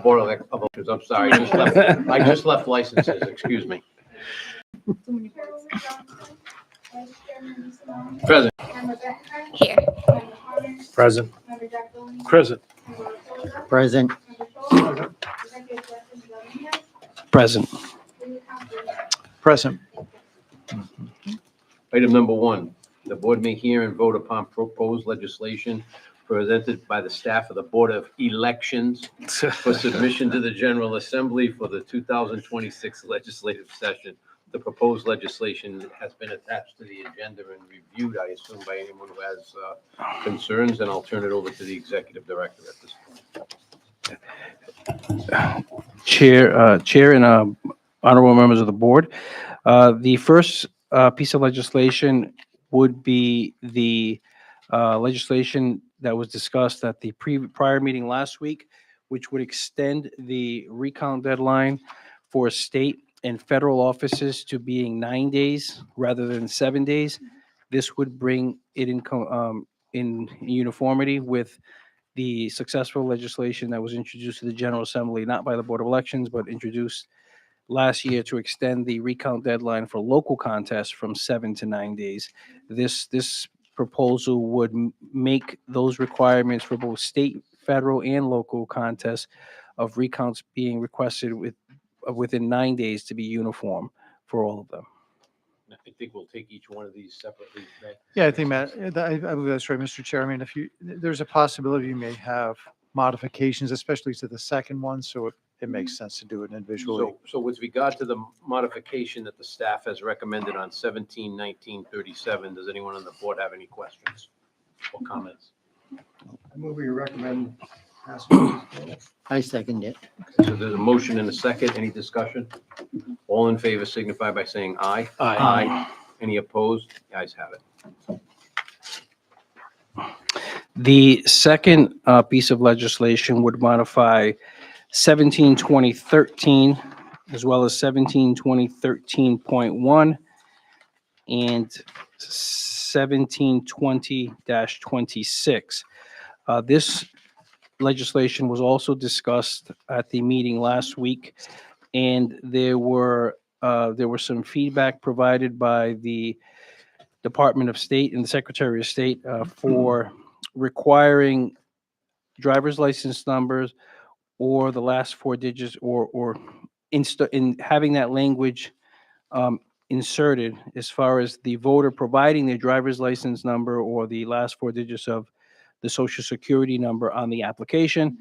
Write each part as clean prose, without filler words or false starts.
Board of Elections, I'm sorry, I just left licenses, excuse me. Present. Here. Present. Present. Present. Present. Present. Item number 1, the board may hear and vote upon proposed legislation presented by the staff of the Board of Elections for submission to the General Assembly for the 2026 legislative session. The proposed legislation has been attached to the agenda and reviewed, I assume, by anyone who has concerns, and I'll turn it over to the Executive Director at this point. Chair and honorable members of the board. The first piece of legislation would be the legislation that was discussed at the prior meeting last week, which would extend the recount deadline for state and federal offices to being 9 days rather than 7 days. This would bring it in uniformity with the successful legislation that was introduced to the General Assembly, not by the Board of Elections, but introduced last year to extend the recount deadline for local contests from 7 to 9 days. This proposal would make those requirements for both state, federal, and local contests of recounts being requested within 9 days to be uniform for all of them. I think we'll take each one of these separately. Yeah, I think, Matt, I believe that's right, Mr. Chair. I mean, there's a possibility you may have modifications, especially to the second one, so it makes sense to do it individually. So with regard to the modification that the staff has recommended on 17-1937, does anyone on the board have any questions or comments? I move we recommend passing. I second it. So there's a motion and a second. Any discussion? All in favor signify by saying aye. Aye. Any opposed? The ayes have it. The second piece of legislation would modify 17-2013 as well as 17-2013.1 and 17-20-26. This legislation was also discussed at the meeting last week, and there were some feedback provided by the Department of State and the Secretary of State for requiring driver's license numbers or the last 4 digits or in having that language inserted as far as the voter providing their driver's license number or the last 4 digits of the social security number on the application.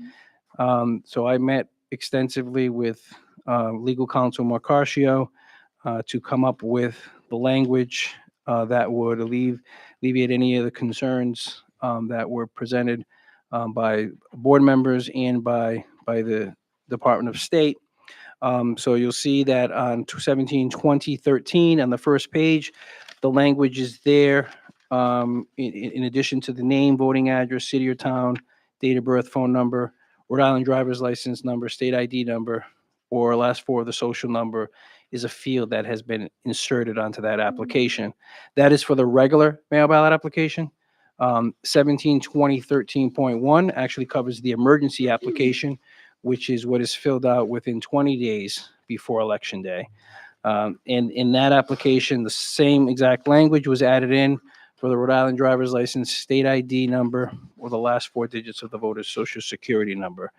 So I met extensively with legal counsel Marcarcio to come up with the language that would alleviate any of the concerns that were presented by board members and by the Department of State. So you'll see that on 17-2013 on the first page, the language is there. In addition to the name, voting address, city or town, date of birth, phone number, Rhode Island driver's license number, state ID number, or last 4 of the social number is a field that has been inserted onto that application. That is for the regular mail ballot application. 17-2013.1 actually covers the emergency application, which is what is filled out within 20 days before Election Day. And in that application, the same exact language was added in for the Rhode Island driver's license, state ID number, or the last 4 digits of the voter's social security number.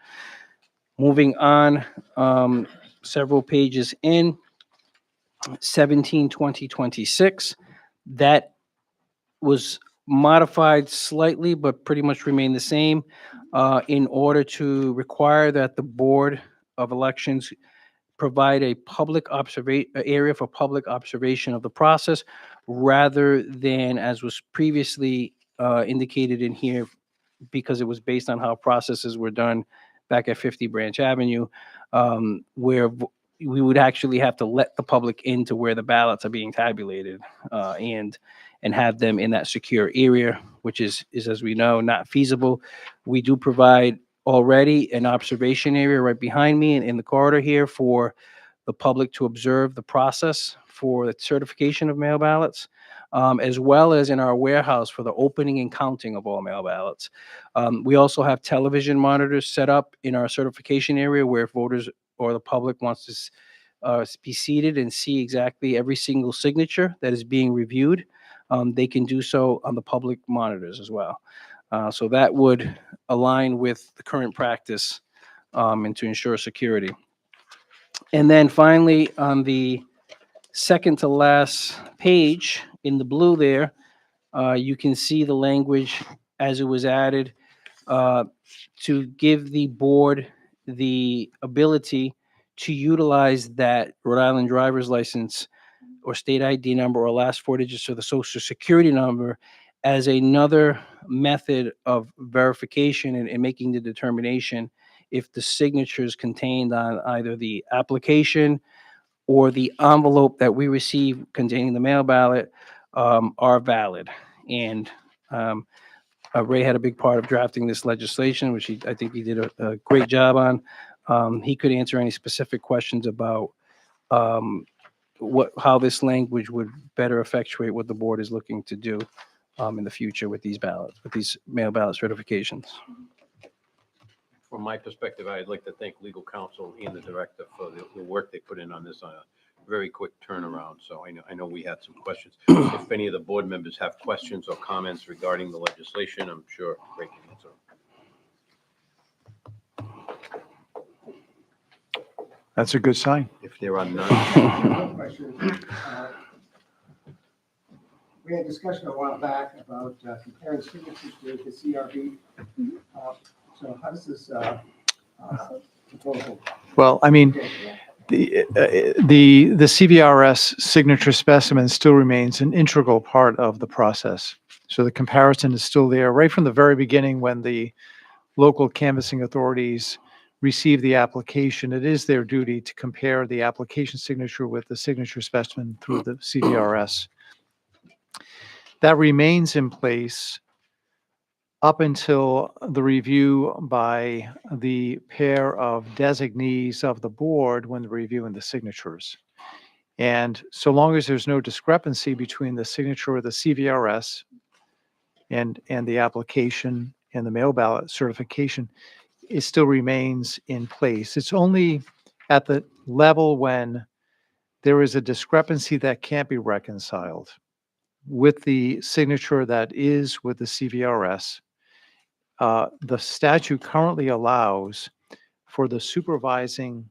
Moving on, several pages in, 17-20-26, that was modified slightly, but pretty much remained the same in order to require that the Board of Elections provide a public area for public observation of the process, rather than, as was previously indicated in here, because it was based on how processes were done back at 50 Branch Avenue, where we would actually have to let the public into where the ballots are being tabulated and have them in that secure area, which is, as we know, not feasible. We do provide already an observation area right behind me in the corridor here for the public to observe the process for the certification of mail ballots. as well as in our warehouse for the opening and counting of all mail ballots. We also have television monitors set up in our certification area where if voters or the public wants to be seated and see exactly every single signature that is being reviewed, they can do so on the public monitors as well. So that would align with the current practice and to ensure security. And then finally, on the second to last page in the blue there, you can see the language as it was added to give the board the ability to utilize that Rhode Island driver's license or state ID number or last four digits of the social security number as another method of verification and making the determination if the signatures contained on either the application or the envelope that we receive containing the mail ballot are valid. And Ray had a big part of drafting this legislation, which I think he did a great job on. He could answer any specific questions about how this language would better effectuate what the board is looking to do in the future with these ballots, with these mail ballot certifications. From my perspective, I'd like to thank legal counsel and the director for the work they put in on this on a very quick turnaround. So I know we had some questions. If any of the board members have questions or comments regarding the legislation, I'm sure Ray can answer. That's a good sign. If there are none, One question. We had discussion a while back about comparing signatures with the CRB. So how does this proposal? Well, I mean, fit? the CVRS signature specimen still remains an integral part of the process. So the comparison is still there right from the very beginning when the local canvassing authorities receive the application. It is their duty to compare the application signature with the signature specimen through the CVRS. That remains in place up until the review by the pair of designees of the board when they're reviewing the signatures. And so long as there's no discrepancy between the signature of the CVRS and the application and the mail ballot certification, it still remains in place. It's only at the level when there is a discrepancy that can't be reconciled with the signature that is with the CVRS. The statute currently allows for the supervising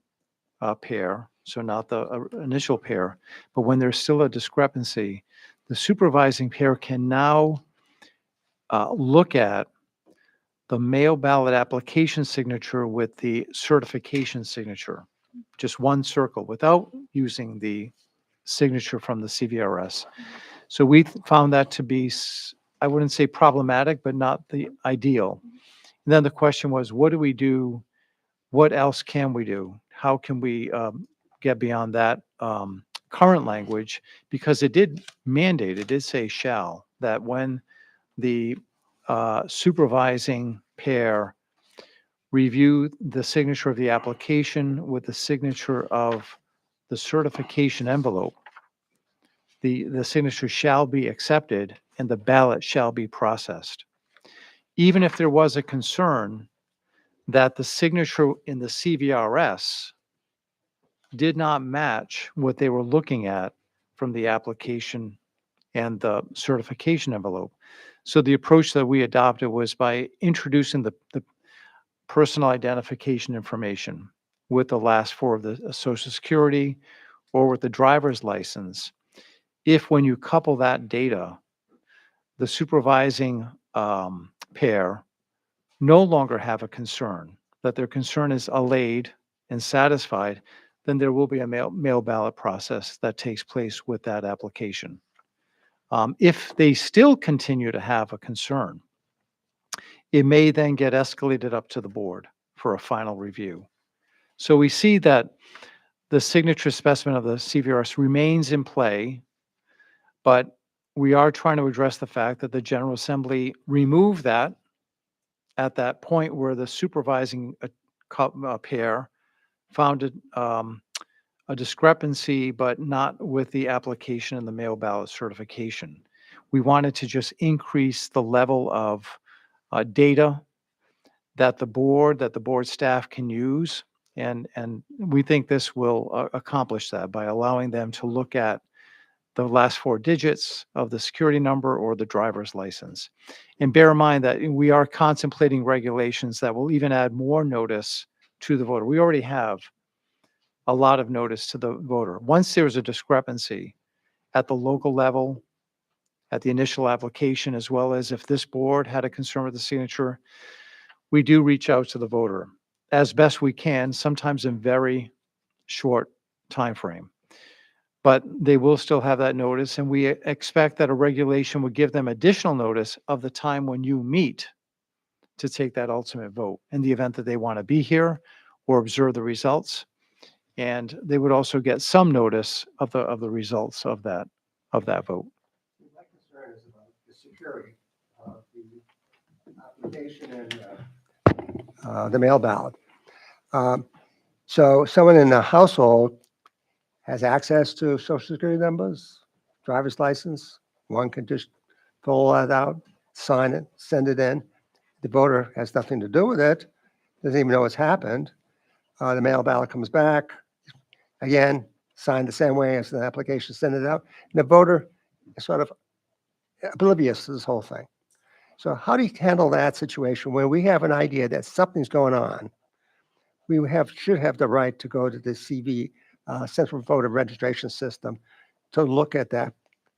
pair, so not the initial pair, but when there's still a discrepancy, the supervising pair can now look at the mail ballot application signature with the certification signature, just one circle without using the signature from the CVRS. So we found that to be, I wouldn't say problematic, but not the ideal. And then the question was, what do we do? What else can we do? How can we get beyond that current language? Because it did mandate, it did say shall, that when the supervising pair review the signature of the application with the signature of the certification envelope, the signature shall be accepted and the ballot shall be processed. Even if there was a concern that the signature in the CVRS did not match what they were looking at from the application and the certification envelope. So the approach that we adopted was by introducing the personal identification information with the last four of the Social Security or with the driver's license. If when you couple that data, the supervising pair no longer have a concern, that their concern is allayed and satisfied, then there will be a mail ballot process that takes place with that application. If they still continue to have a concern, it may then get escalated up to the board for a final review. So we see that the signature specimen of the CVRS remains in play, but we are trying to address the fact that the General Assembly removed that at that point where the supervising pair found a discrepancy, but not with the application and the mail ballot certification. We wanted to just increase the level of data that the board staff can use. And we think this will accomplish that by allowing them to look at the last four digits of the security number or the driver's license. And bear in mind that we are contemplating regulations that will even add more notice to the voter. We already have a lot of notice to the voter. Once there's a discrepancy at the local level, at the initial application, as well as if this board had a concern with the signature, we do reach out to the voter as best we can, sometimes in very short time frame. But they will still have that notice, and we expect that a regulation would give them additional notice of the time when you meet to take that ultimate vote in the event that they want to be here or observe the results. And they would also get some notice of the results of that vote. My concern is about the security of the application and the mail ballot. So someone in the household has access to social security numbers, driver's license. One can just fill that out, sign it, send it in. The voter has nothing to do with it, doesn't even know what's happened. The mail ballot comes back, again, signed the same way as the application, send it out. And the voter is sort of oblivious to this whole thing. So how do you handle that situation when we have an idea that something's going on? We should have the right to go to the CV, Central Voter Registration System, to look at that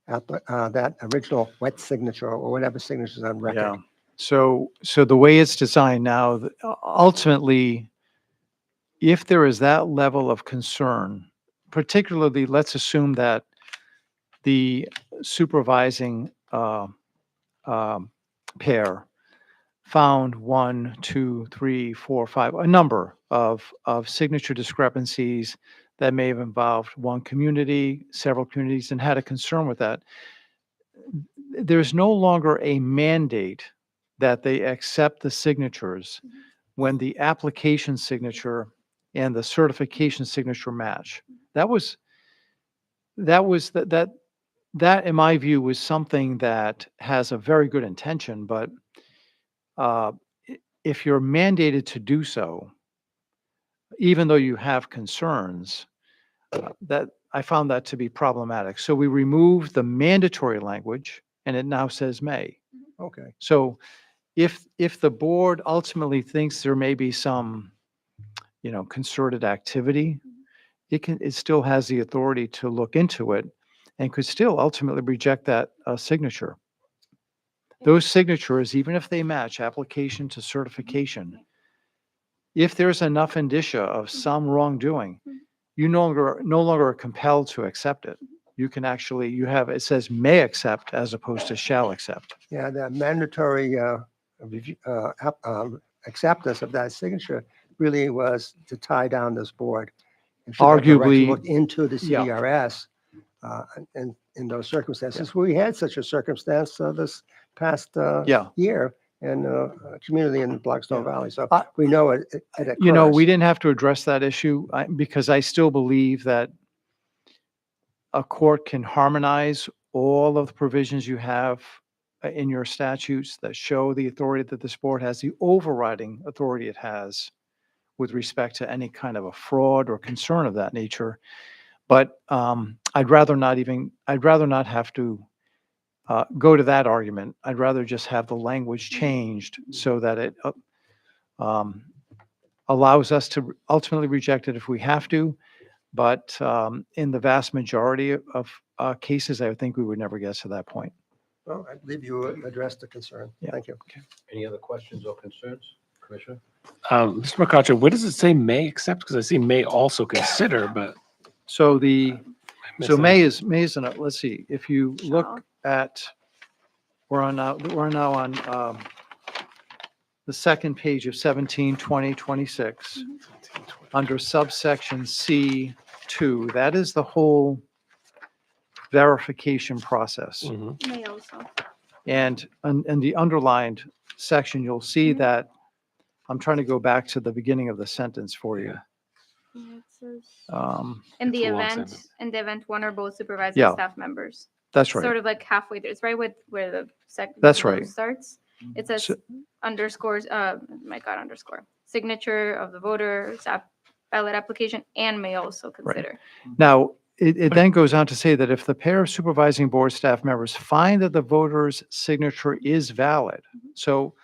original wet signature or whatever signatures on record. Yeah. So the way it's designed now, ultimately, if there is that level of concern, particularly, let's assume that the supervising pair found 1, 2, 3, 4, 5, a number of signature discrepancies that may have involved one community, several communities, and had a concern with that. There's no longer a mandate that they accept the signatures when the application signature and the certification signature match. That in my view was something that has a very good intention, but if you're mandated to do so, even though you have concerns, that I found that to be problematic. So we removed the mandatory language, and it now says may. Okay. So if the board ultimately thinks there may be some, concerted activity, it still has the authority to look into it and could still ultimately reject that signature. Those signatures, even if they match application to certification, if there's enough indicia of some wrongdoing, you no longer are compelled to accept it. You can actually, it says may accept as opposed to shall accept. Yeah, the mandatory acceptance of that signature really was to tie down this board. It should have the right to Arguably, look into the yeah. CDRS and in those circumstances. We had such a circumstance this past Yeah. year in a community in Blackstone Valley. So I- we know it occurs. We didn't have to address that issue because I still believe that a court can harmonize all of the provisions you have in your statutes that show the authority that this board has, the overriding authority it has with respect to any kind of a fraud or concern of that nature. But I'd rather not have to go to that argument. I'd rather just have the language changed so that it allows us to ultimately reject it if we have to. But in the vast majority of cases, I would think we would never get to that point. Well, I believe you addressed the concern. Yeah. Thank you. Any other questions or concerns, Commissioner? Mr. McCutcheon, where does it say may accept? Because I see may also consider, but. So I missed that. May is let's see, if you look at, we're now on the second page of 17, 20, 26, under subsection C2, that is the whole verification process. Mhm. May also. And in the underlined section, you'll see that, I'm trying to go back to the beginning of the sentence for you. Yeah, it says, Um, in the It's a long event, sentence. in the event one or both supervising Yeah. staff members. That's right. Sort of like halfway through. It's right with where the That's vote right. starts. It says So- underscores, my God, underscore, signature of the voter, ballot application, and may also consider. Now, it then goes on to say that if the pair of supervising board staff members find that the voter's signature is valid, so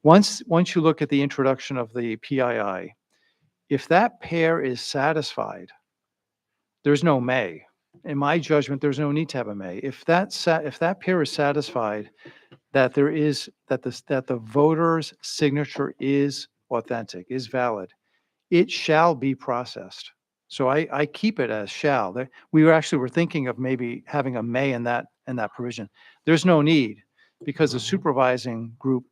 once you look at the introduction of the PII, if that pair is satisfied, there's no may. In my judgment, there's no need to have a may. If that pair is satisfied that the voter's signature is authentic, is valid, it shall be processed. So I keep it as shall. We were thinking of maybe having a may in that provision. There's no need because the supervising group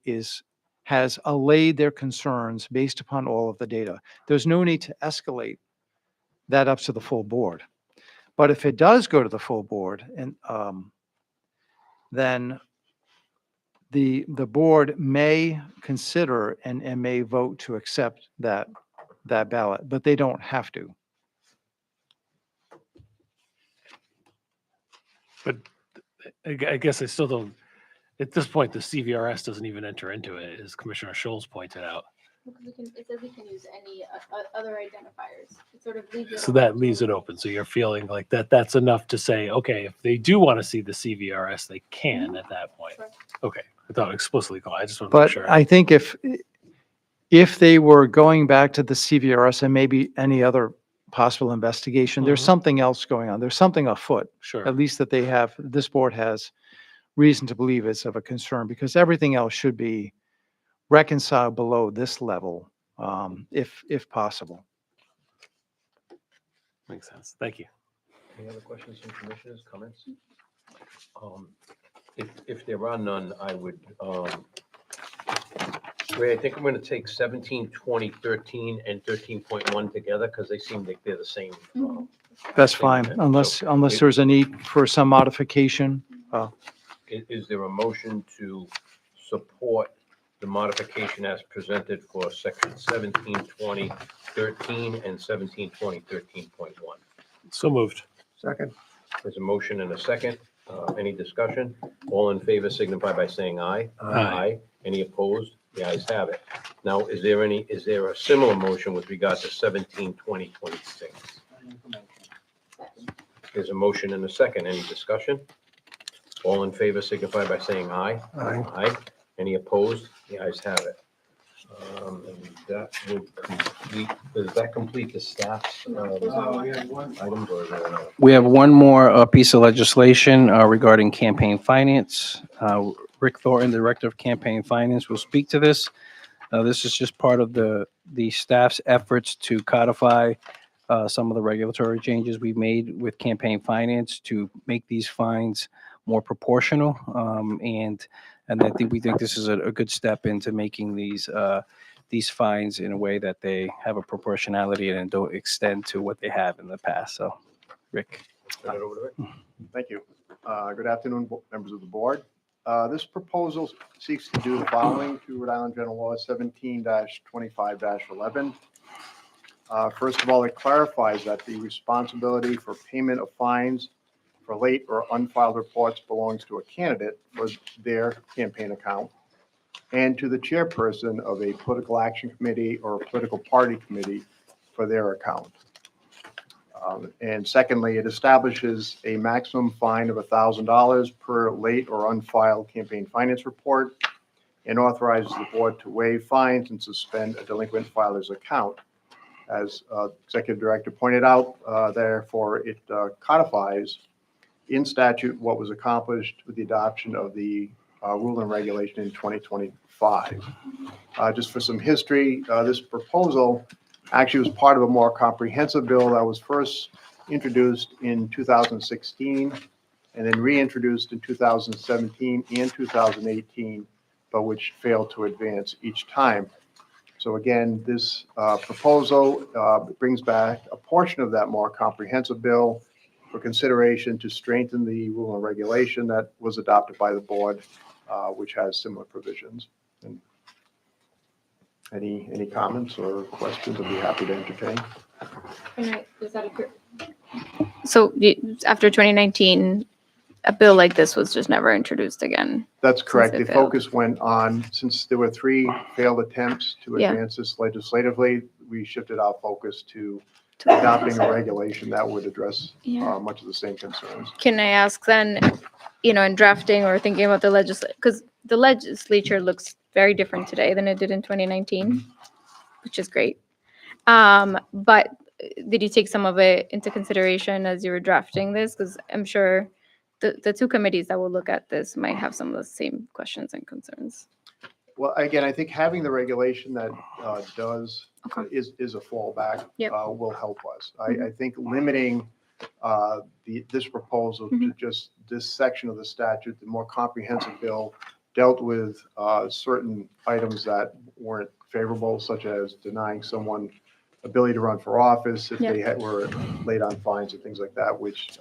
has allayed their concerns based upon all of the data. There's no need to escalate that up to the full board. But if it does go to the full board, and then the board may consider and may vote to accept that ballot, but they don't have to. But I guess I still don't, at this point, the CVRS doesn't even enter into it, as Commissioner Scholes pointed out. It says we can use any other identifiers. It sort of leaves it. So that leaves it open. So you're feeling like that's enough to say, okay, if they do want to see the CVRS, they can at that point. Correct. Okay. I thought explicitly called. I just want to make But sure. I think if they were going back to the CVRS and maybe any other possible investigation, there's Mhm. something else going on. There's something afoot, Sure. at least that this board has reason to believe is of a concern, because everything else should be reconciled below this level, if possible. Makes sense. Thank you. Any other questions from commissioners, comments? If there are none, I would, Ray, I think I'm gonna take 17, 20, 13, and 13.1 together, because they seem like they're the same. That's fine, So, unless there's a need for some modification. Is there a motion to support the modification as presented for section 17, 20, 13, and 17, 20, 13.1? So moved. Second. There's a motion and a second. Any discussion? All in favor signify by saying aye. Aye. Any opposed? The ayes have it. Now, is there a similar motion with regard to 17, 20, 26? There's a motion and a second. Any discussion? All in favor signify by saying aye. Aye. Aye. Any opposed? The ayes have it. And that would complete, does that complete the staff's items or is there another? We have one more piece of legislation regarding campaign finance. Rick Thornton, the Director of Campaign Finance, will speak to this. This is just part of the staff's efforts to codify some of the regulatory changes we've made with campaign finance to make these fines more proportional. And we think this is a good step into making these fines in a way that they have a proportionality and don't extend to what they have in the past. So, Rick. Turn it over to Rick. Thank you. Good afternoon, members of the board. This proposal seeks to do the following to Rhode Island General Law 17-25-11. First of all, it clarifies that the responsibility for payment of fines for late or unfiled reports belongs to a candidate for their campaign account and to the chairperson of a political action committee or a political party committee for their account. And secondly, it establishes a maximum fine of $1,000 per late or unfiled campaign finance report and authorizes the board to waive fines and suspend a delinquent filer's account. As Executive Director pointed out, therefore, it codifies in statute what was accomplished with the adoption of the rule and regulation in 2025. Just for some history, this proposal actually was part of a more comprehensive bill that was first introduced in 2016 and then reintroduced in 2017 and 2018, but which failed to advance each time. So again, this proposal brings back a portion of that more comprehensive bill for consideration to strengthen the rule and regulation that was adopted by the board, which has similar provisions. And any comments or questions, I'd be happy to entertain. So after 2019, a bill like this was just never introduced again. That's correct. it The failed. focus went on, since there were 3 failed attempts to Yeah. advance this legislatively, we shifted our focus to to- adopting a regulation that would address Yeah. much of the same concerns. Can I ask then, in drafting or thinking about the because the legislature looks very different today than it did in 2019, which is great. But did you take some of it into consideration as you were drafting this? Because I'm sure the 2 committees that will look at this might have some of the same questions and concerns. Well, again, I think having the regulation that Okay. is a fallback Yep. will help us. I think limiting this proposal to just this section of the statute, the more comprehensive bill dealt with certain items that weren't favorable, such as denying someone ability to run for office if they were late on fines and things like that, which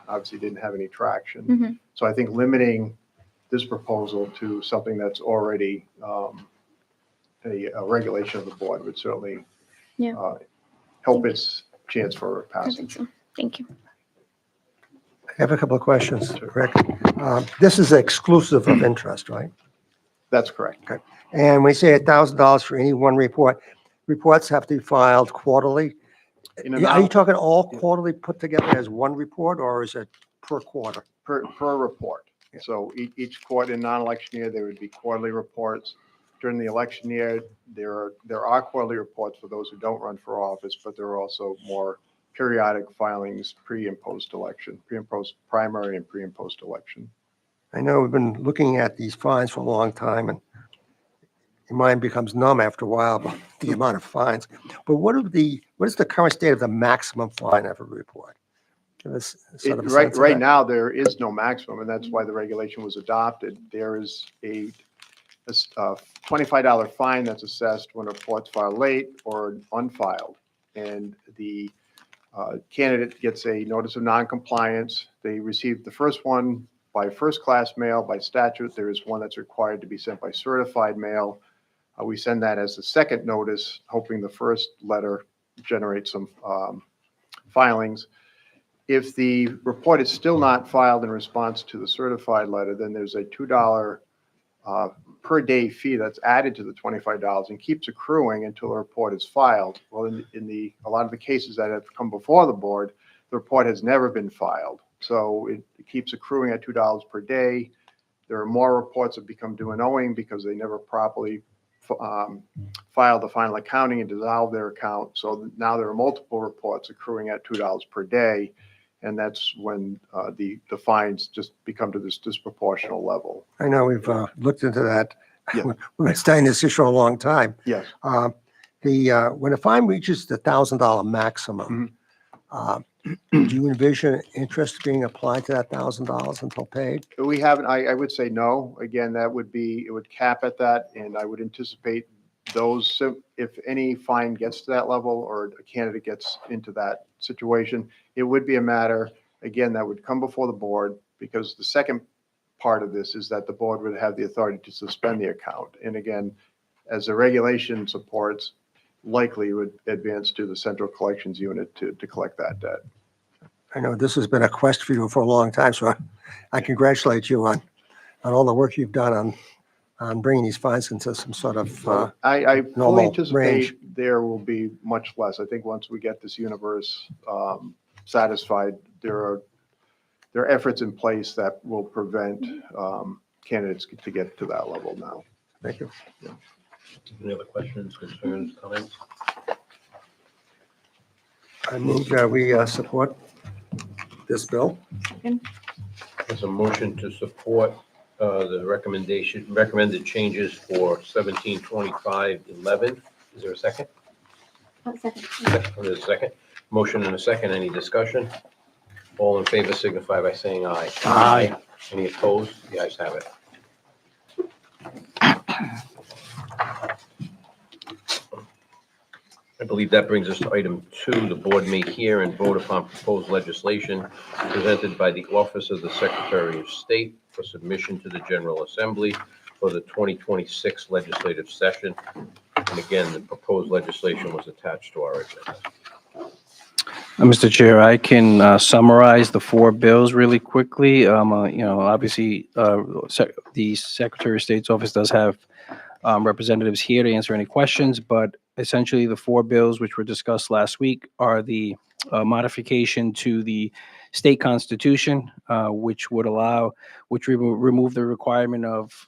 obviously didn't have any traction. Mhm. So I think limiting this proposal to something that's already a regulation of the board would certainly Yeah. help its chance for I think passage. so. Thank you. I have a couple of questions, Rick. This is exclusive of interest, right? That's correct. And we say $1,000 for any one report. Reports have to be filed quarterly. In Are you amount talking all quarterly put together as one report, or is it per quarter? per report. So each quarter, in non-election year, there would be quarterly reports. During the election year, there are quarterly reports for those who don't run for office, but there are also more periodic filings pre and post election, pre and post primary and pre and post election. I know we've been looking at these fines for a long time, and your mind becomes numb after a while about the amount of fines. But what is the current state of the maximum fine of a report? Give us sort of a sense of Right that. now, there is no maximum, and that's why the regulation was adopted. There is a $25 fine that's assessed when a report's filed late or unfiled. And the candidate gets a notice of noncompliance. They receive the first one by first-class mail. By statute, there is one that's required to be sent by certified mail. We send that as the second notice, hoping the first letter generates some filings. If the report is still not filed in response to the certified letter, then there's a $2 per day fee that's added to the $25 and keeps accruing until a report is filed. Well, in a lot of the cases that have come before the board, the report has never been filed. So it keeps accruing at $2 per day. There are more reports that become due and owing because they never properly filed the final accounting and dissolved their account. So now there are multiple reports accruing at $2 per day. And that's when the fines just become to this disproportional level. I know we've looked into that. Yeah. We've been studying this issue a long time. Yes. When a fine reaches the $1,000 maximum, do you envision interest being applied to that $1,000 until paid? We haven't, I would say no. Again, it would cap at that, and I would anticipate those, if any fine gets to that level or a candidate gets into that situation, it would be a matter, again, that would come before the board, because the second part of this is that the board would have the authority to suspend the account. And again, as the regulation supports, likely would advance to the central collections unit to collect that debt. I know this has been a quest for you for a long time, so I congratulate you on all the work you've done on bringing these fines into some sort of, I fully normal anticipate range. there will be much less. I think once we get this universe satisfied, there are efforts in place that will prevent candidates to get to that level now. thank you. Any other questions, concerns, comments? I move that we support this bill. There's a motion to support the recommended changes for 172511. Is there a second? Second. There's a second. Motion and a second. Any discussion? All in favor signify by saying aye. Aye. Any opposed? The ayes have it. I believe that brings us to item 2. The board may hear and vote upon proposed legislation presented by the Office of the Secretary of State for submission to the General Assembly for the 2026 legislative session. And again, the proposed legislation was attached to our agenda. Mr. Chair, I can summarize the four bills really quickly. Obviously, the Secretary of State's office does have representatives here to answer any questions, but essentially the four bills which were discussed last week are the modification to the state constitution, which would remove the requirement of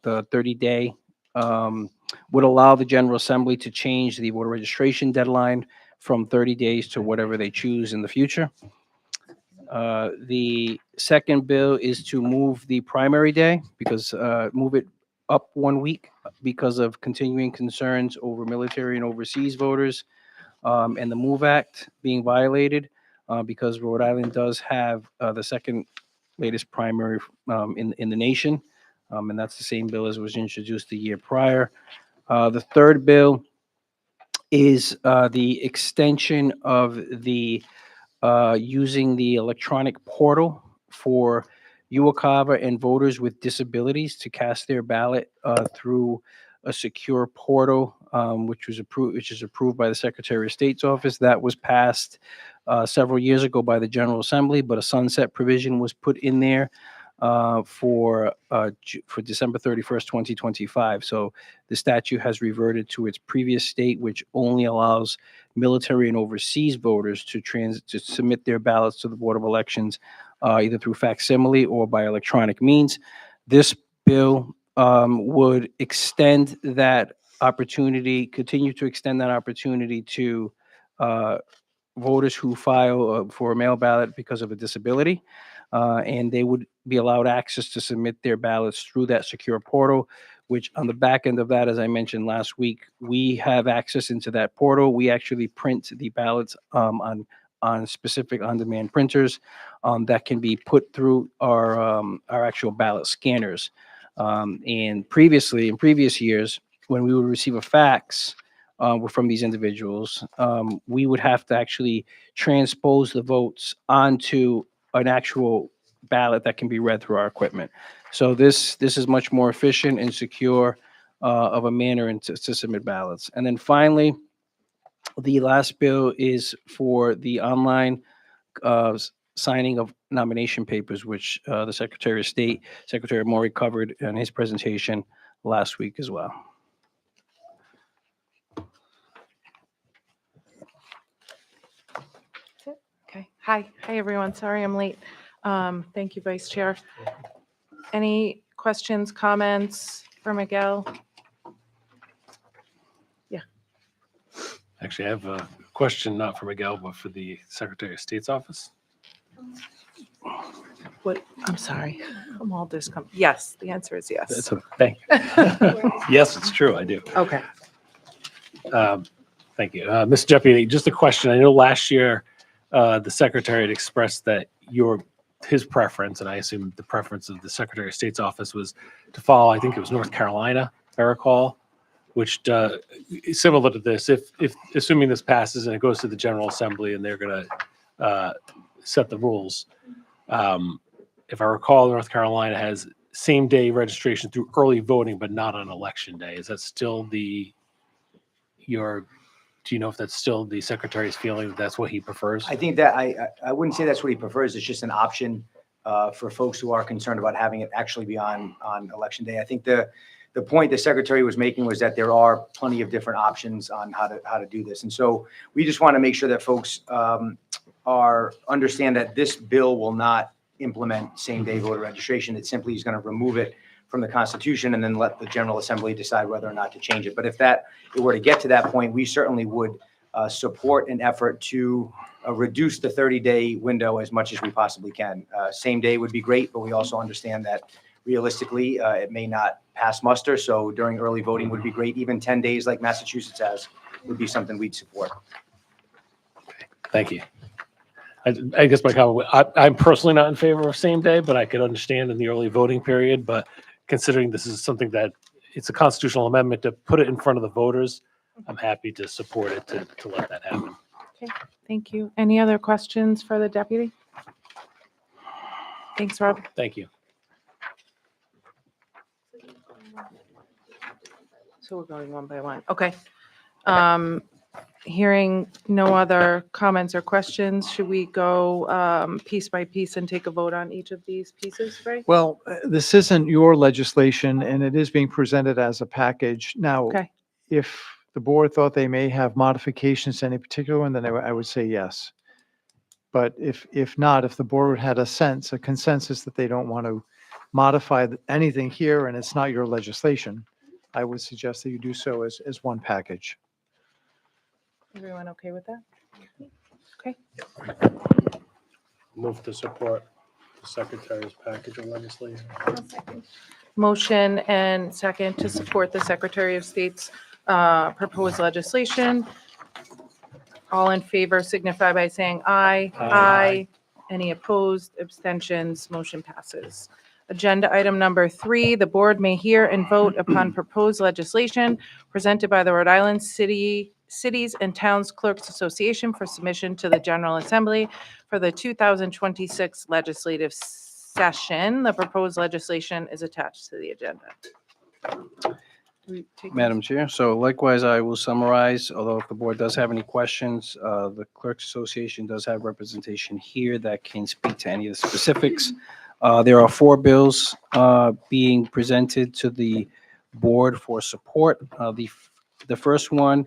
the 30-day, would allow the General Assembly to change the voter registration deadline from 30 days to whatever they choose in the future. The second bill is to move the primary day move it up 1 week because of continuing concerns over military and overseas voters, and the MOVE Act being violated, because Rhode Island does have the second latest primary in the nation, and that's the same bill as was introduced the year prior. The third bill is the extension of the using the electronic portal for UOCAVA and voters with disabilities to cast their ballot through a secure portal, which is approved by the Secretary of State's office. That was passed several years ago by the General Assembly, but a sunset provision was put in there for December 31st, 2025. So the statute has reverted to its previous state, which only allows military and overseas voters to submit their ballots to the Board of Elections either through facsimile or by electronic means. This bill would extend that opportunity, continue to extend that opportunity to voters who file for a mail ballot because of a disability. And they would be allowed access to submit their ballots through that secure portal, which on the back end of that, as I mentioned last week, we have access into that portal. We actually print the ballots on specific on-demand printers that can be put through our actual ballot scanners. And in previous years, when we would receive a fax from these individuals, we would have to actually transpose the votes onto an actual ballot that can be read through our equipment. So this is much more efficient and secure of a manner to submit ballots. And then finally, the last bill is for the online signing of nomination papers, which the Secretary of State, Secretary Maury, covered in his presentation last week as well. Okay. Hi, everyone. Sorry I'm late. Thank you, Vice Chair. Any questions, comments for Miguel? Actually, I have a question, not for Miguel, but for the Secretary of State's office. What? I'm sorry. I'm all discomfort. Yes, the answer is yes. That's a thank you. Yes, it's true. I do. Okay. Thank you. Mr. Deputy, just a question. I know last year the Secretary had expressed that his preference, and I assume the preference of the Secretary of State's office, was to follow, I think it was North Carolina, if I recall, which is similar to this. If assuming this passes and it goes to the General Assembly and they're going to set the rules, if I recall, North Carolina has same-day registration through early voting, but not on election day. Is that still do you know if that's still the Secretary's feeling that that's what he prefers? I think that I wouldn't say that's what he prefers. It's just an option for folks who are concerned about having it actually be on election day. I think the point the Secretary was making was that there are plenty of different options on how to do this. And so we just want to make sure that folks understand that this bill will not implement same-day voter registration. It simply is going to remove it from the Constitution and then let the General Assembly decide whether or not to change it. But if it were to get to that point, we certainly would support an effort to reduce the 30-day window as much as we possibly can. Same day would be great, but we also understand that realistically, it may not pass muster. So during early voting would be great. Even 10 days like Massachusetts has would be something we'd support. Thank you. I guess my comment, I'm personally not in favor of same day, but I could understand in the early voting period. But considering this is something that it's a constitutional amendment to put it in front of the voters, I'm happy to support it to let that happen. Okay. Thank you. Any other questions for the deputy? Thanks, Rob. Thank you. So we're going one by one. Okay. Hearing no other comments or questions, should we go piece by piece and take a vote on each of these pieces, right? Well, this isn't your legislation, and it is being presented as a package. Now, Okay. if the board thought they may have modifications to any particular one, then I would say yes. But if not, if the board had a consensus that they don't want to modify anything here and it's not your legislation, I would suggest that you do so as one package. Everyone okay with that? Okay. Move to support the secretary's package of legislation. Motion and second to support the Secretary of State's proposed legislation. All in favor signify by saying aye. Aye. Any opposed, abstentions, motion passes. Agenda item number 3, the board may hear and vote upon proposed legislation presented by the Rhode Island Cities and Towns Clerks Association for submission to the General Assembly for the 2026 legislative session. The proposed legislation is attached to the agenda. Do we take Madam Chair, so likewise, I will summarize, although if the board does have any questions, the Clerks Association does have representation here that can speak to any of the specifics. There are 4 bills being presented to the board for support. The first one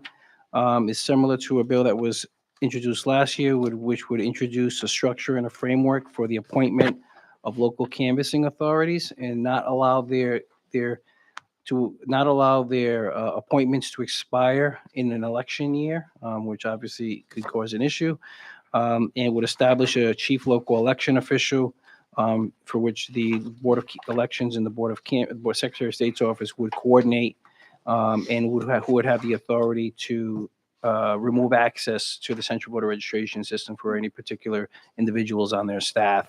is similar to a bill that was introduced last year, which would introduce a structure and a framework for the appointment of local canvassing authorities and not allow their appointments to expire in an election year, which obviously could cause an issue, and would establish a chief local election official for which the Board of Elections and the Board Secretary of State's office would coordinate and who would have the authority to remove access to the central voter registration system for any particular individuals on their staff.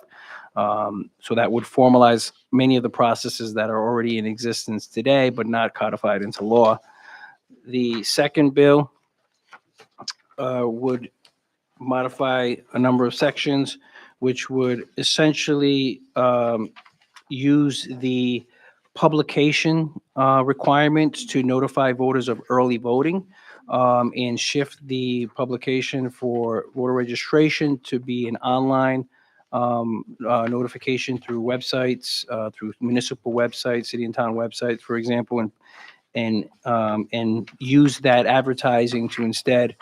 So that would formalize many of the processes that are already in existence today, but not codified into law. The second bill would modify a number of sections, which would essentially use the publication requirements to notify voters of early voting and shift the publication for voter registration to be an online notification through websites, through municipal websites, city and town websites, for example, and use that advertising to instead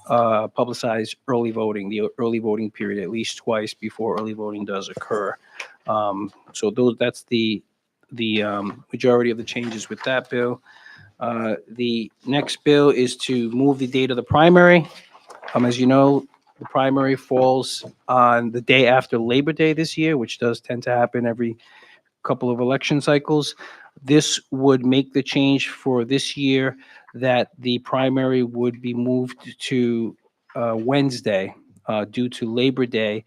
publicize early voting, the early voting period, at least twice before early voting does occur. So that's the majority of the changes with that bill. The next bill is to move the date of the primary. As you know, the primary falls on the day after Labor Day this year, which does tend to happen every couple of election cycles. This would make the change for this year that the primary would be moved to Wednesday due to Labor Day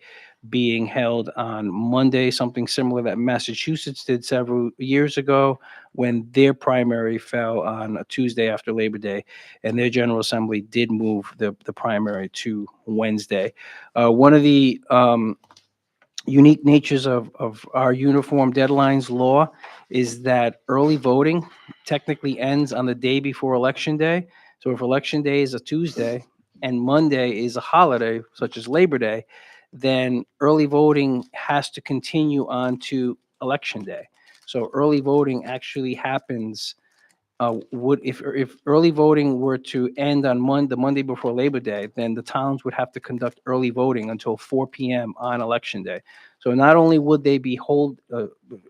being held on Monday, something similar that Massachusetts did several years ago when their primary fell on a Tuesday after Labor Day, and their General Assembly did move the primary to Wednesday. One of the unique natures of our uniform deadlines law is that early voting technically ends on the day before Election Day. So if Election Day is a Tuesday and Monday is a holiday, such as Labor Day, then early voting has to continue on to Election Day. So early voting actually happens, if early voting were to end on the Monday before Labor Day, then the towns would have to conduct early voting until 4 p.m. on Election Day. So not only would they be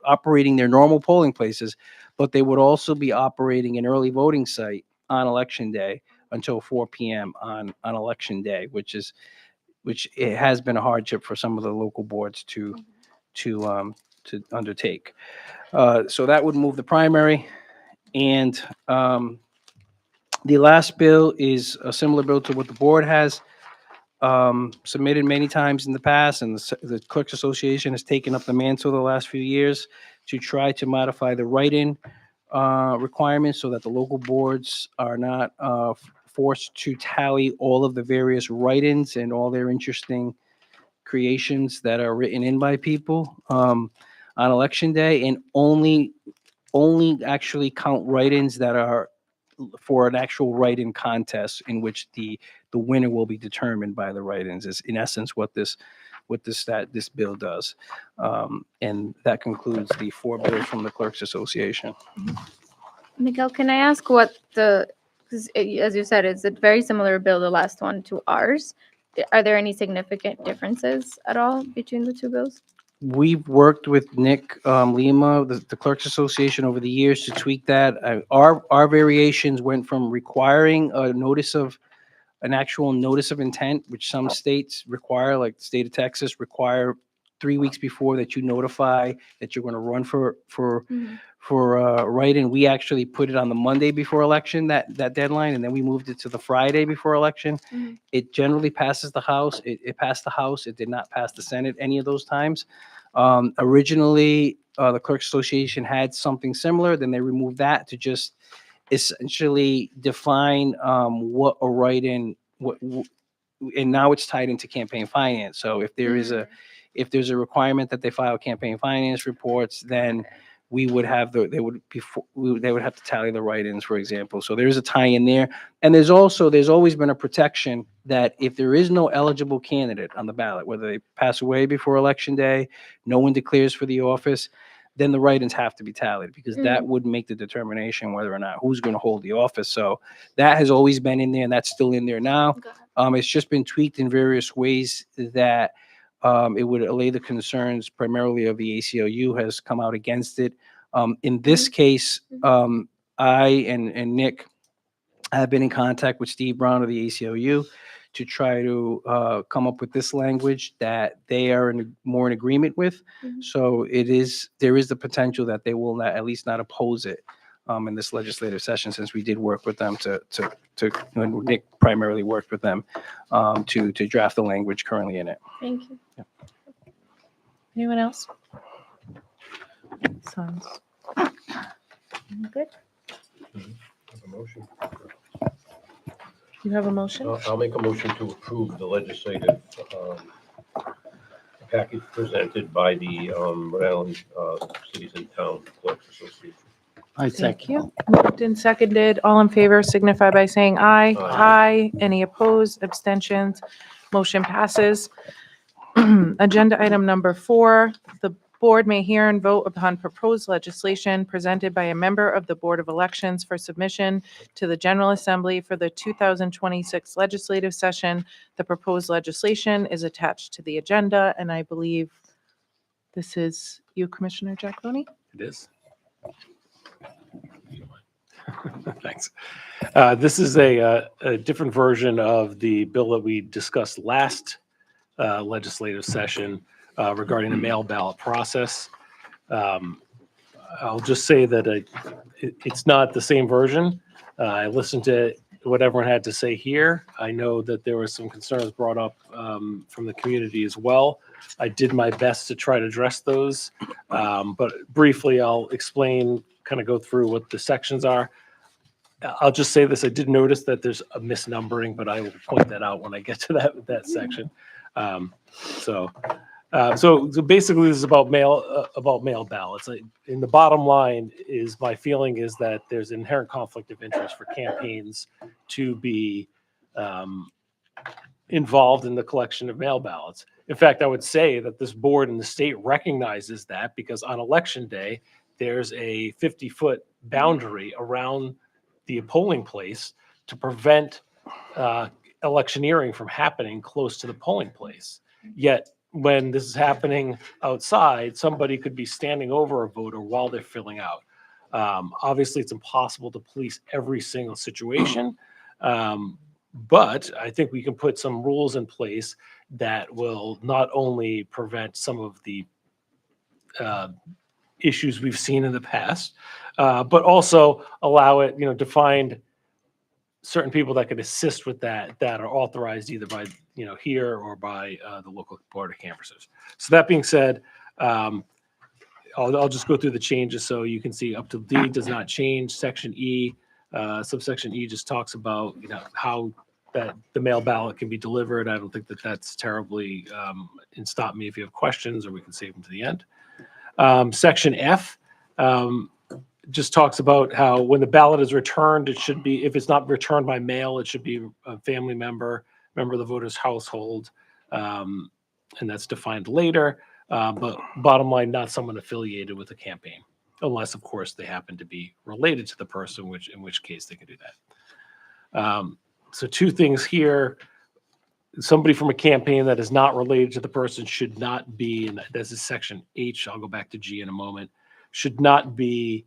operating their normal polling places, but they would also be operating an early voting site on Election Day until 4 p.m. on Election Day, which it has been a hardship for some of the local boards to undertake. So that would move the primary. And the last bill is a similar bill to what the board has submitted many times in the past, and the Clerks Association has taken up the mantle the last few years to try to modify the write-in requirements so that the local boards are not forced to tally all of the various write-ins and all their interesting creations that are written in by people on Election Day, and only actually count write-ins that are for an actual write-in contest in which the winner will be determined by the write-ins is in essence what this bill does. And that concludes the 4 bills from the Clerks Association. Miguel, can I ask what because as you said, it's a very similar bill, the last one, to ours. Are there any significant differences at all between the two bills? We've worked with Nick Lima, the Clerks Association, over the years to tweak that. Our variations went from requiring an actual notice of intent, which some states require, like the state of Texas, require 3 weeks before that you notify that you're going to run for write-in. We actually put it on the Monday before election, that deadline, and then we moved it to the Friday before election. Mhm. It generally passes the House. It passed the House. It did not pass the Senate any of those times. Originally, the Clerks Association had something similar. Then they removed that to just essentially define what a write-in, and now it's tied into campaign finance. So if there's a requirement that they file campaign finance reports, then we would have they would have to tally the write-ins, for example. So there's a tie in there. And there's always been a protection that if there is no eligible candidate on the ballot, whether they pass away before election day, no one declares for the office, then the write-ins have to be tallied because that would make the determination whether or not who's going to hold the office. So that has always been in there, and that's still in there now. It's just been tweaked in various ways that it would allay the concerns primarily of the ACLU has come out against it. In this case, I and Nick have been in contact with Steve Brown of the ACLU to try to come up with this language that they are more in agreement with. So there is the potential that they will not, at least not oppose it in this legislative session, since we did work with them and Nick primarily worked with them to draft the language currently in it. Thank you. Anyone else? Sounds good. You have a motion? I'll make a motion to approve the legislative package presented by the Rhode Island Cities and Town Clerks Association. I Thank second. you. Moved and seconded. All in favor signify by saying aye. Aye. Aye. Any opposed, abstentions? Motion passes. Agenda item number 4, the board may hear and vote upon proposed legislation presented by a member of the Board of Elections for submission to the General Assembly for the 2026 legislative session. The proposed legislation is attached to the agenda, and I believe this is you, Commissioner Giacone? It is. Thanks. This is a different version of the bill that we discussed last legislative session regarding the mail ballot process. I'll just say that it's not the same version. I listened to what everyone had to say here. I know that there were some concerns brought up from the community as well. I did my best to try to address those, but briefly I'll explain, kind of go through what the sections are. I'll just say this, I did notice that there's a misnumbering, but I will point that out when I get to that section. So basically this is about mail ballots. In the bottom line is my feeling is that there's inherent conflict of interest for campaigns to be involved in the collection of mail ballots. In fact, I would say that this board and the state recognizes that because on election day, there's a 50-foot boundary around the polling place to prevent electioneering from happening close to the polling place. Yet when this is happening outside, somebody could be standing over a voter while they're filling out. Obviously, it's impossible to police every single situation, but I think we can put some rules in place that will not only prevent some of the issues we've seen in the past, but also allow it, to find certain people that could assist with that are authorized either by, here or by the local board of canvassers. So that being said, I'll just go through the changes so you can see up to D does not change. Section E, subsection E just talks about, how that the mail ballot can be delivered. I don't think that that's terribly, and stop me if you have questions or we can save them to the end. Section F just talks about how when the ballot is returned, it should be, if it's not returned by mail, it should be a family member of the voter's household. And that's defined later. But bottom line, not someone affiliated with the campaign, unless, of course, they happen to be related to the person, in which case they can do that. So two things here. Somebody from a campaign that is not related to the person should not be, and this is section H, I'll go back to G in a moment, should not be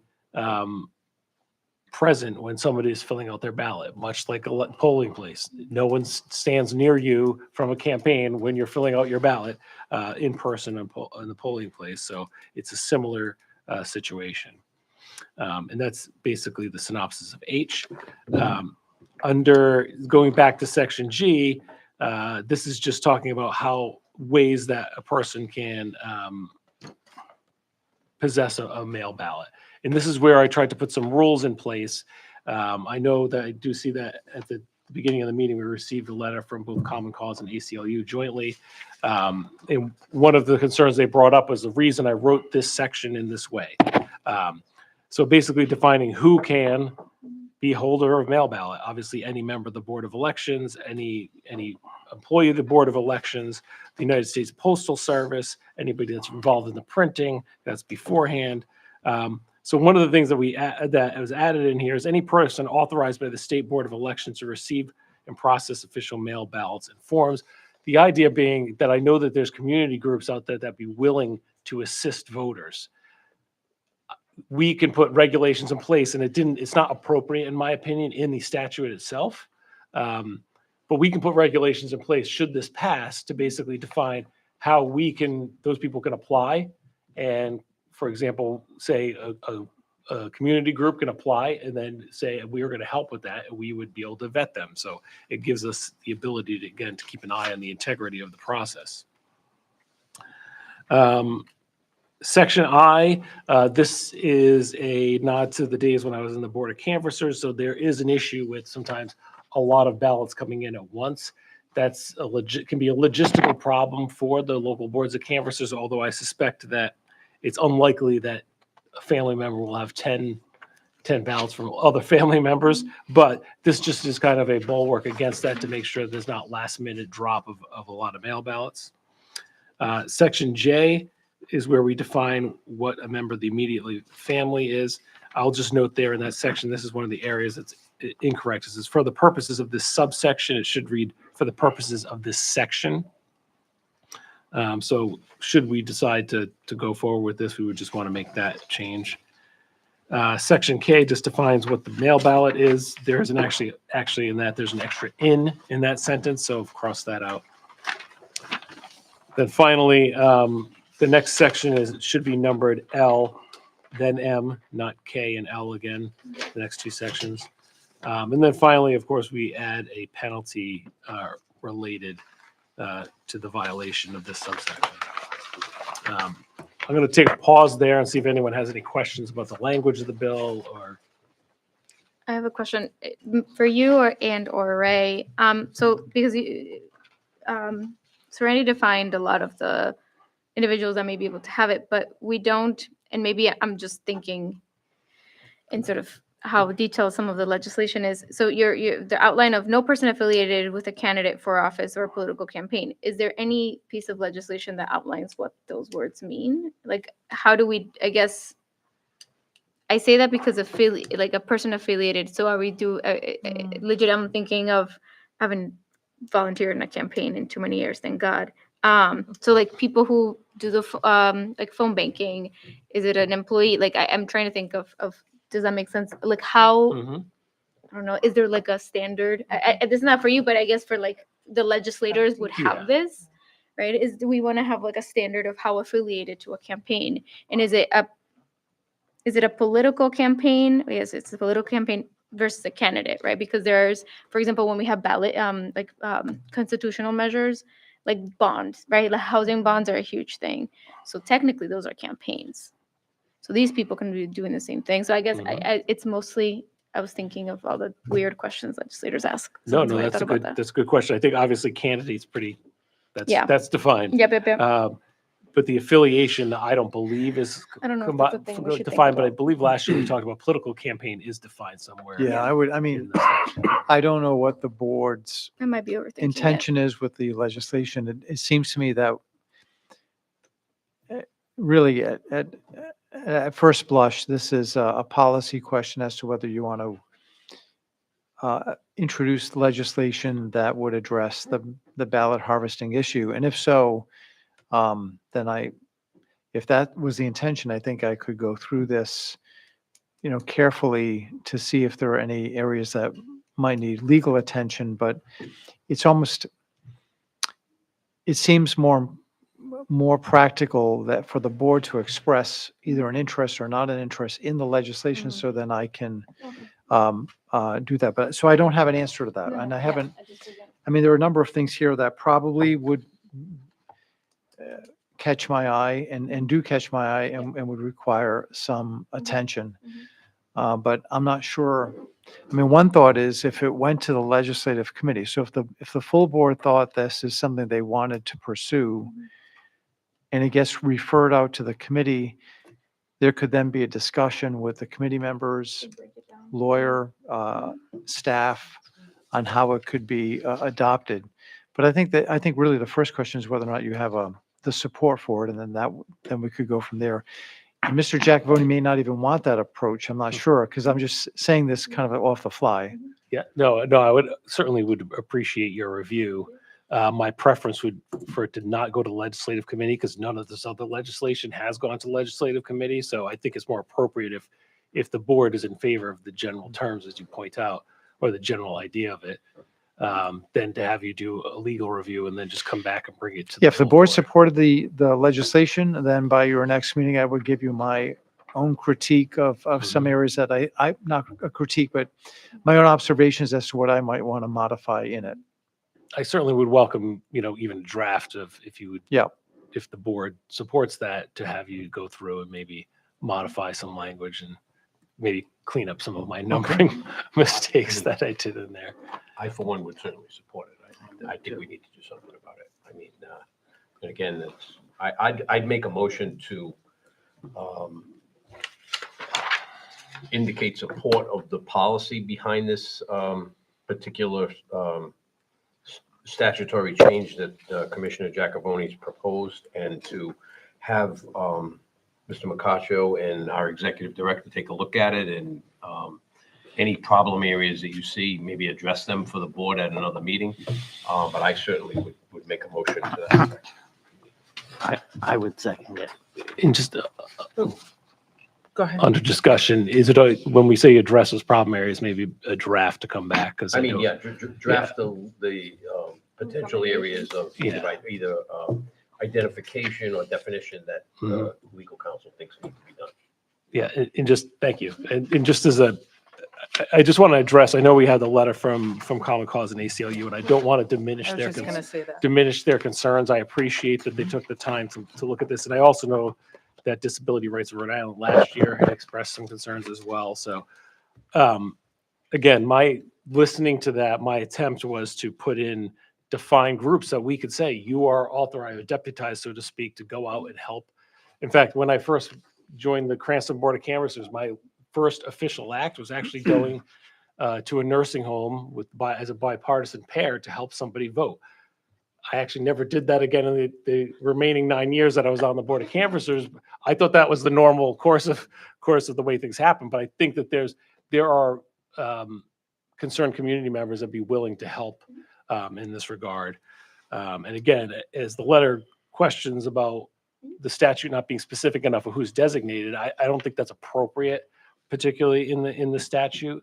present when somebody is filling out their ballot, much like a polling place. No one stands near you from a campaign when you're filling out your ballot in person in the polling place. So it's a similar situation. And that's basically the synopsis of H. Under going back to section G, this is just talking about how ways that a person can possess a mail ballot. And this is where I tried to put some rules in place. I know that I do see that at the beginning of the meeting, we received a letter from both Common Cause and ACLU jointly. And one of the concerns they brought up was the reason I wrote this section in this way. So basically defining who can be holder of mail ballot. Obviously, any member of the Board of Elections, any employee of the Board of Elections, the United States Postal Service, anybody that's involved in the printing, that's beforehand. So one of the things that that was added in here is any person authorized by the State Board of Elections to receive and process official mail ballots and forms. The idea being that I know that there's community groups out there that be willing to assist voters. We can put regulations in place, and it's not appropriate, in my opinion, in the statute itself. But we can put regulations in place should this pass to basically define how those people can apply. And for example, say a community group can apply and then say, we are going to help with that. And we would be able to vet them. So it gives us the ability to, again, to keep an eye on the integrity of the process. Section I, this is a nod to the days when I was in the Board of Canvassers. So there is an issue with sometimes a lot of ballots coming in at once. That's can be a logistical problem for the local boards of canvassers, although I suspect that it's unlikely that a family member will have 10 ballots from other family members. But this just is kind of a bulwark against that to make sure there's not last minute drop of a lot of mail ballots. Section J is where we define what a member of the immediately family is. I'll just note there in that section, this is one of the areas that's incorrect. This is for the purposes of this subsection. It should read for the purposes of this section. So should we decide to go forward with this, we would just want to make that change. Section K just defines what the mail ballot is. There's an actually in that there's an extra in that sentence, so cross that out. Then finally, the next section should be numbered L, then M, not K and L again, the next two sections. And then finally, of course, we add a penalty related to the violation of this subsection. I'm going to take a pause there and see if anyone has any questions about the language of the bill or. I have a question for you or Ray. So because Serenity defined a lot of the individuals that may be able to have it, but we don't, and maybe I'm just thinking in sort of how detailed some of the legislation is. So the outline of no person affiliated with a candidate for office or a political campaign. Is there any piece of legislation that outlines what those words mean? Like, how do we, I guess, I say that because like a person affiliated. So are we legit, I'm thinking of having volunteered in a campaign in too many years, thank God. So like people who do the like phone banking, is it an employee? Like I'm trying to think of does that make sense? Like how, I don't know, is there like a standard? This is not for you, but I guess for like the legislators would have this, right? Do we want to have like a standard of how affiliated to a campaign? And is it a political campaign? Yes, it's a political campaign versus a candidate, right? Because there's, for example, when we have ballot, constitutional measures, like bonds, right? Like housing bonds are a huge thing. So technically those are campaigns. So these people can be doing the same thing. So I guess it's mostly, I was thinking of all the weird questions legislators ask. So That's a good question. I think obviously candidate's that's defined. Yep. but the affiliation, I don't believe is I don't know if that's a combi- thing we should think defined, but I about. believe last year we talked about political campaign is defined somewhere. Yeah, I in mean, the statute. I don't know what the board's I might be overthinking it. intention is with the legislation. It seems to me that really at first blush, this is a policy question as to whether you want to introduce legislation that would address the ballot harvesting issue. And if so, then if that was the intention, I think I could go through this, carefully to see if there are any areas that might need legal attention, but it seems more practical that for the board to express either an interest or not an interest in the legislation, so then I can do that. But so I don't have an answer to that, and I haven't. I mean, there are a number of things here that probably would catch my eye and do catch my eye and would require some attention. But I'm not sure. I mean, one thought is if it went to the legislative committee, so if the full board thought this is something they wanted to pursue and it gets referred out to the committee, there could then be a discussion with the committee members, lawyer, staff on how it could be adopted. But I think really the first question is whether or not you have the support for it, and then we could go from there. And Mr. Giacovone may not even want that approach. I'm not sure, because I'm just saying this kind of off the fly. Yeah, no, I would appreciate your review. My preference would for it to not go to legislative committee because none of this other legislation has gone to legislative committee. So I think it's more appropriate if the board is in favor of the general terms, as you point out, or the general idea of it, than to have you do a legal review and then just come back and bring it to. Yeah, if the full board supported the legislation, then by your next meeting, I would give you my own critique of some areas that I not a critique, but my own observations as to what I might want to modify in it. I certainly would welcome, even a draft of if you would. Yeah. If the board supports that, to have you go through and maybe modify some language and maybe clean up some of my numbering mistakes that I did in there. I, for one, would certainly support it. I think we need to do something about it. I mean, and again, I'd make a motion to indicate support of the policy behind this particular statutory change that Commissioner Giacavone's proposed, and to have Mr. Macaccio and our executive director take a look at it, and any problem areas that you see, maybe address them for the board at another meeting. But I certainly would make a motion to that effect. I would second it. And just Go ahead. under discussion, is it, when we say address those problem areas, maybe a draft to come back? Because I mean, yeah, draft the potential areas of either identification or definition that legal counsel thinks need to be done. Yeah, and just, thank you. And just I just want to address, I know we had the letter from Common Cause and ACLU, and I don't want to diminish I was just going to say that. their concerns. I appreciate that they took the time to look at this. And I also know that Disability Rights of Rhode Island last year had expressed some concerns as well. So again, listening to that, my attempt was to put in defined groups that we could say, you are authorized or deputized, so to speak, to go out and help. In fact, when I first joined the Cranston Board of Canvassers, my first official act was actually going to a nursing home as a bipartisan pair to help somebody vote. I actually never did that again in the remaining 9 years that I was on the Board of Canvassers. I thought that was the normal course of the way things happen. But I think that there are concerned community members that'd be willing to help in this regard. And again, as the letter questions about the statute not being specific enough of who's designated, I don't think that's appropriate, particularly in the statute.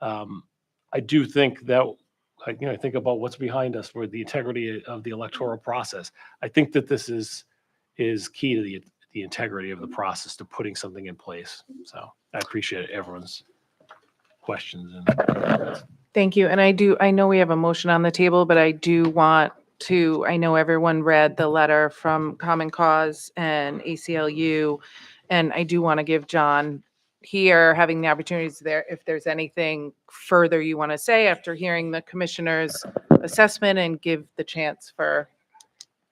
I do think that, I think about what's behind us for the integrity of the electoral process. I think that this is key to the integrity of the process, to putting something in place. So I appreciate everyone's questions. Thank you. And I know we have a motion on the table, but I do want to, I know everyone read the letter from Common Cause and ACLU, and I do want to give John here, having the opportunities there, if there's anything further you want to say after hearing the commissioner's assessment, and give the chance for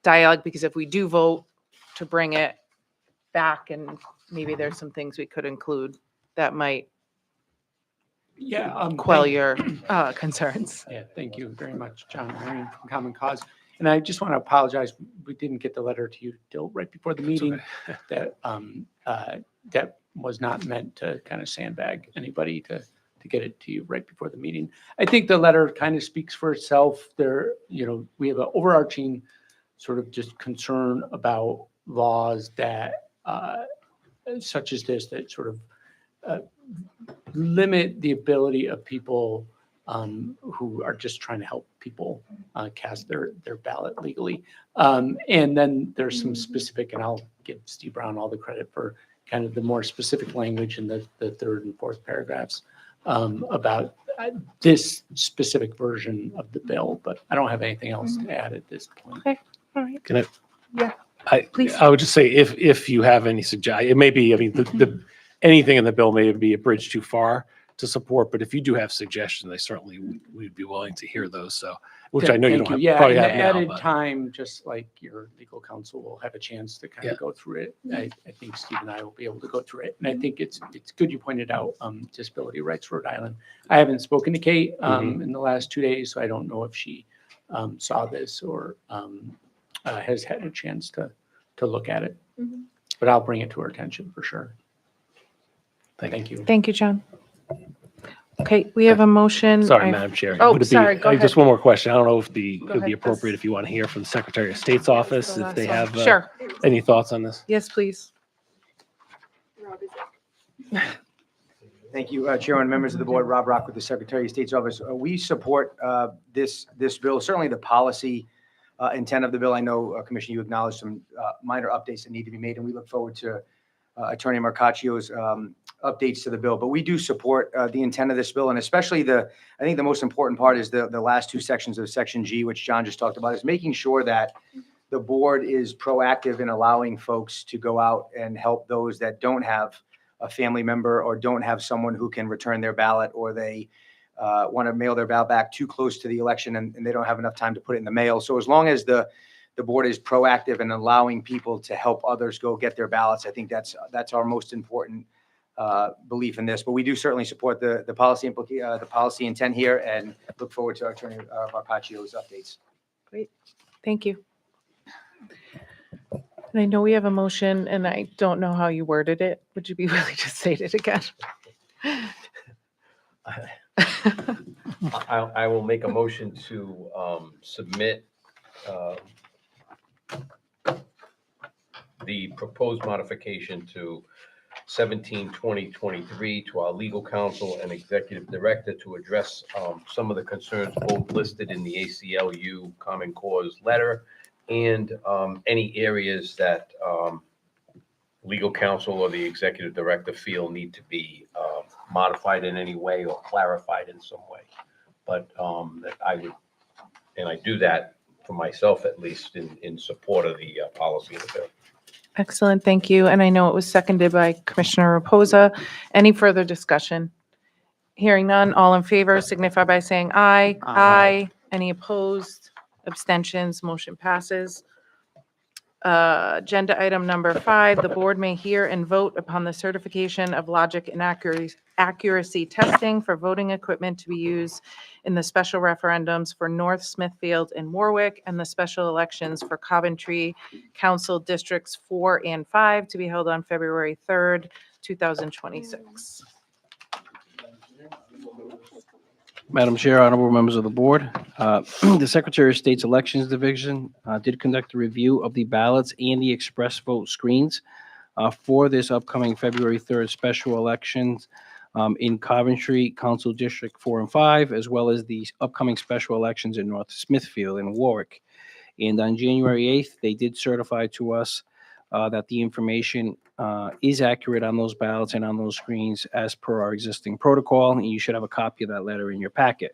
dialogue, because if we do vote to bring it back, and maybe there's some things we could include that might Yeah. quell your concerns. Yeah, thank you very much, John Marion from Common Cause. And I just want to apologize, we didn't get the letter to you till right before the meeting. That, that was not meant to kind of sandbag anybody to get it to you right before the meeting. I think the letter kind of speaks for itself. There, we have an overarching sort of just concern about laws that, such as this, that sort of limit the ability of people who are just trying to help people cast their ballot legally. And then there's some specific, and I'll give Steve Brown all the credit for kind of the more specific language in the third and fourth paragraphs about this specific version of the bill, but I don't have anything else to add at this point. Okay, all right. Can I? Yeah, please. I would just say if you have any it may be, I mean, the anything in the bill may be a bridge too far to support, but if you do have suggestions, I certainly we'd be willing to hear those. So, which I know you Thank don't have, Yeah, probably and have the now, added but time, just like your legal counsel will have a chance to kind Yeah. of go through it. I think Steve and I will be able to go through it. And I think it's good you pointed out Disability Rights Rhode Island. I haven't spoken to Kate in the last 2 days, so I don't know if she saw this or has had a chance to look at it. Mhm. But I'll bring it to her attention for sure. Thank you. Thank you, John. Okay, we have a motion. sorry, I- Madam Chair. Oh, Would it be- sorry, go Just ahead. one more question. I don't know if it Go would be ahead, appropriate that's- if you want to hear from the Secretary of State's office, The if they last one. have Sure. any thoughts on this. Yes, please. Thank you, Chairman, members of the board. Rob Rock with the Secretary of State's office. We support this bill, certainly the policy intent of the bill. I know, Commissioner, you acknowledged some minor updates that need to be made, and we look forward to Attorney Marcaccio's updates to the bill. But we do support the intent of this bill, and especially I think the most important part is the last two sections of Section G, which John just talked about, is making sure that the board is proactive in allowing folks to go out and help those that don't have a family member or don't have someone who can return their ballot, or they want to mail their ballot back too close to the election and they don't have enough time to put it in the mail. So as long as the board is proactive in allowing people to help others go get their ballots, I think that's our most important belief in this. But we do certainly support the policy intent here, and look forward to Attorney Marcaccio's updates. Great, thank you. And I know we have a motion, and I don't know how you worded it. Would you be willing to state it again? I will make a motion to submit the proposed modification to 17/20/23 to our legal counsel and executive director to address some of the concerns both listed in the ACLU Common Cause letter and any areas that legal counsel or the executive director feel need to be modified in any way or clarified in some way. But that I would, and I do that for myself at least in support of the policy of the bill. Excellent, thank you. And I know it was seconded by Commissioner Reposa. Any further discussion? Hearing none, all in favor signify by saying aye. Aye. Any opposed? Abstentions? Motion passes. Agenda item number 5, the board may hear and vote upon the certification of logic and accuracy testing for voting equipment to be used in the special referendums for North Smithfield and Warwick, and the special elections for Coventry Council Districts 4 and 5 to be held on February 3rd, 2026. Madam Chair, honorable members of the board, the Secretary of State's Elections Division did conduct a review of the ballots and the express vote screens for this upcoming February 3rd special elections in Coventry Council District 4 and 5, as well as the upcoming special elections in North Smithfield and Warwick. And on January 8th, they did certify to us that the information is accurate on those ballots and on those screens as per our existing protocol, and you should have a copy of that letter in your packet.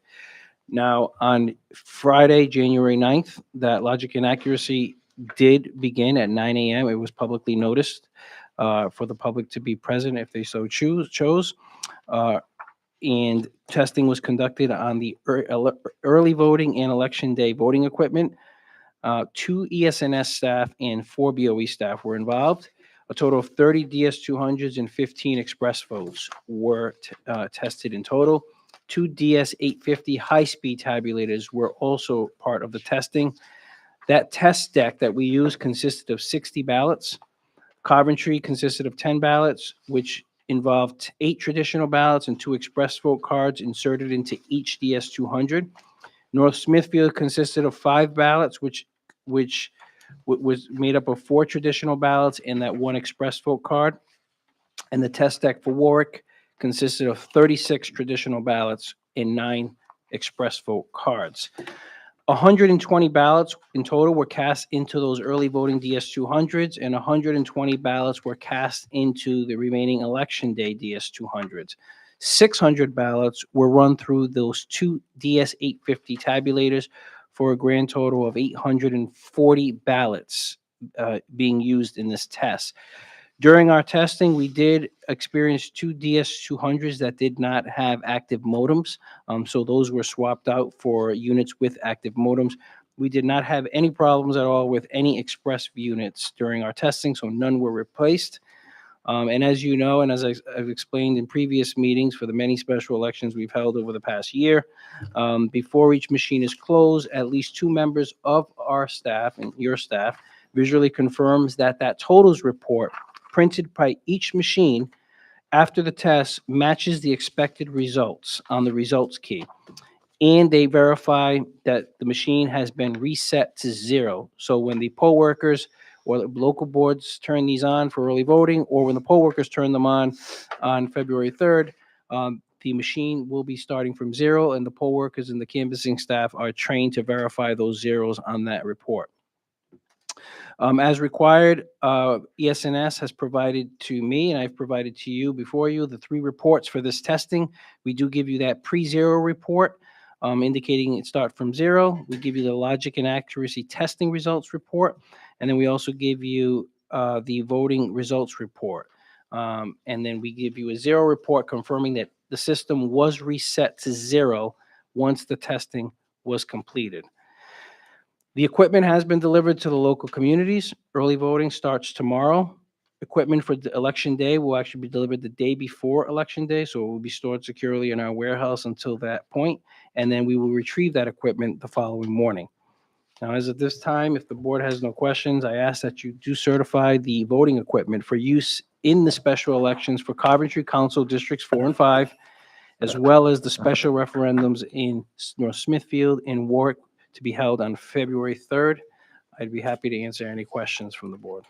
Now, on Friday, January 9th, that logic and accuracy did begin at 9 a.m. It was publicly noticed for the public to be present if they so chose. And testing was conducted on the early voting and election day voting equipment. 2 ESNS staff and 4 BOE staff were involved. A total of 30 DS200s and 15 express votes were tested in total. 2 DS850 high-speed tabulators were also part of the testing. That test deck that we used consisted of 60 ballots. Coventry consisted of 10 ballots, which involved 8 traditional ballots and 2 express vote cards inserted into each DS200. North Smithfield consisted of 5 ballots, which was made up of 4 traditional ballots and that 1 express vote card. And the test deck for Warwick consisted of 36 traditional ballots and 9 express vote cards. 120 ballots in total were cast into those early voting DS200s, and 120 ballots were cast into the remaining election day DS200s. 600 ballots were run through those 2 DS850 tabulators for a grand total of 840 ballots being used in this test. During our testing, we did experience 2 DS200s that did not have active modems. So those were swapped out for units with active modems. We did not have any problems at all with any express units during our testing, so none were replaced. And as you know, and as I've explained in previous meetings for the many special elections we've held over the past year, before each machine is closed, at least 2 members of our staff and your staff visually confirms that that totals report printed by each machine after the test matches the expected results on the results key. And they verify that the machine has been reset to 0. So when the poll workers or the local boards turn these on for early voting, or when the poll workers turn them on February 3rd, the machine will be starting from 0, and the poll workers and the canvassing staff are trained to verify those zeros on that report. As required, ESNS has provided to me, and I've provided to you before you, the 3 reports for this testing. We do give you that pre-0 report, indicating it start from 0. We give you the logic and accuracy testing results report, and then we also give you the voting results report. And then we give you a 0 report confirming that the system was reset to 0 once the testing was completed. The equipment has been delivered to the local communities. Early voting starts tomorrow. Equipment for the election day will actually be delivered the day before election day, so it will be stored securely in our warehouse until that point, and then we will retrieve that equipment the following morning. Now, as of this time, if the board has no questions, I ask that you do certify the voting equipment for use in the special elections for Coventry Council Districts 4 and 5, as well as the special referendums in North Smithfield and Warwick to be held on February 3rd. I'd be happy to answer any questions from the board.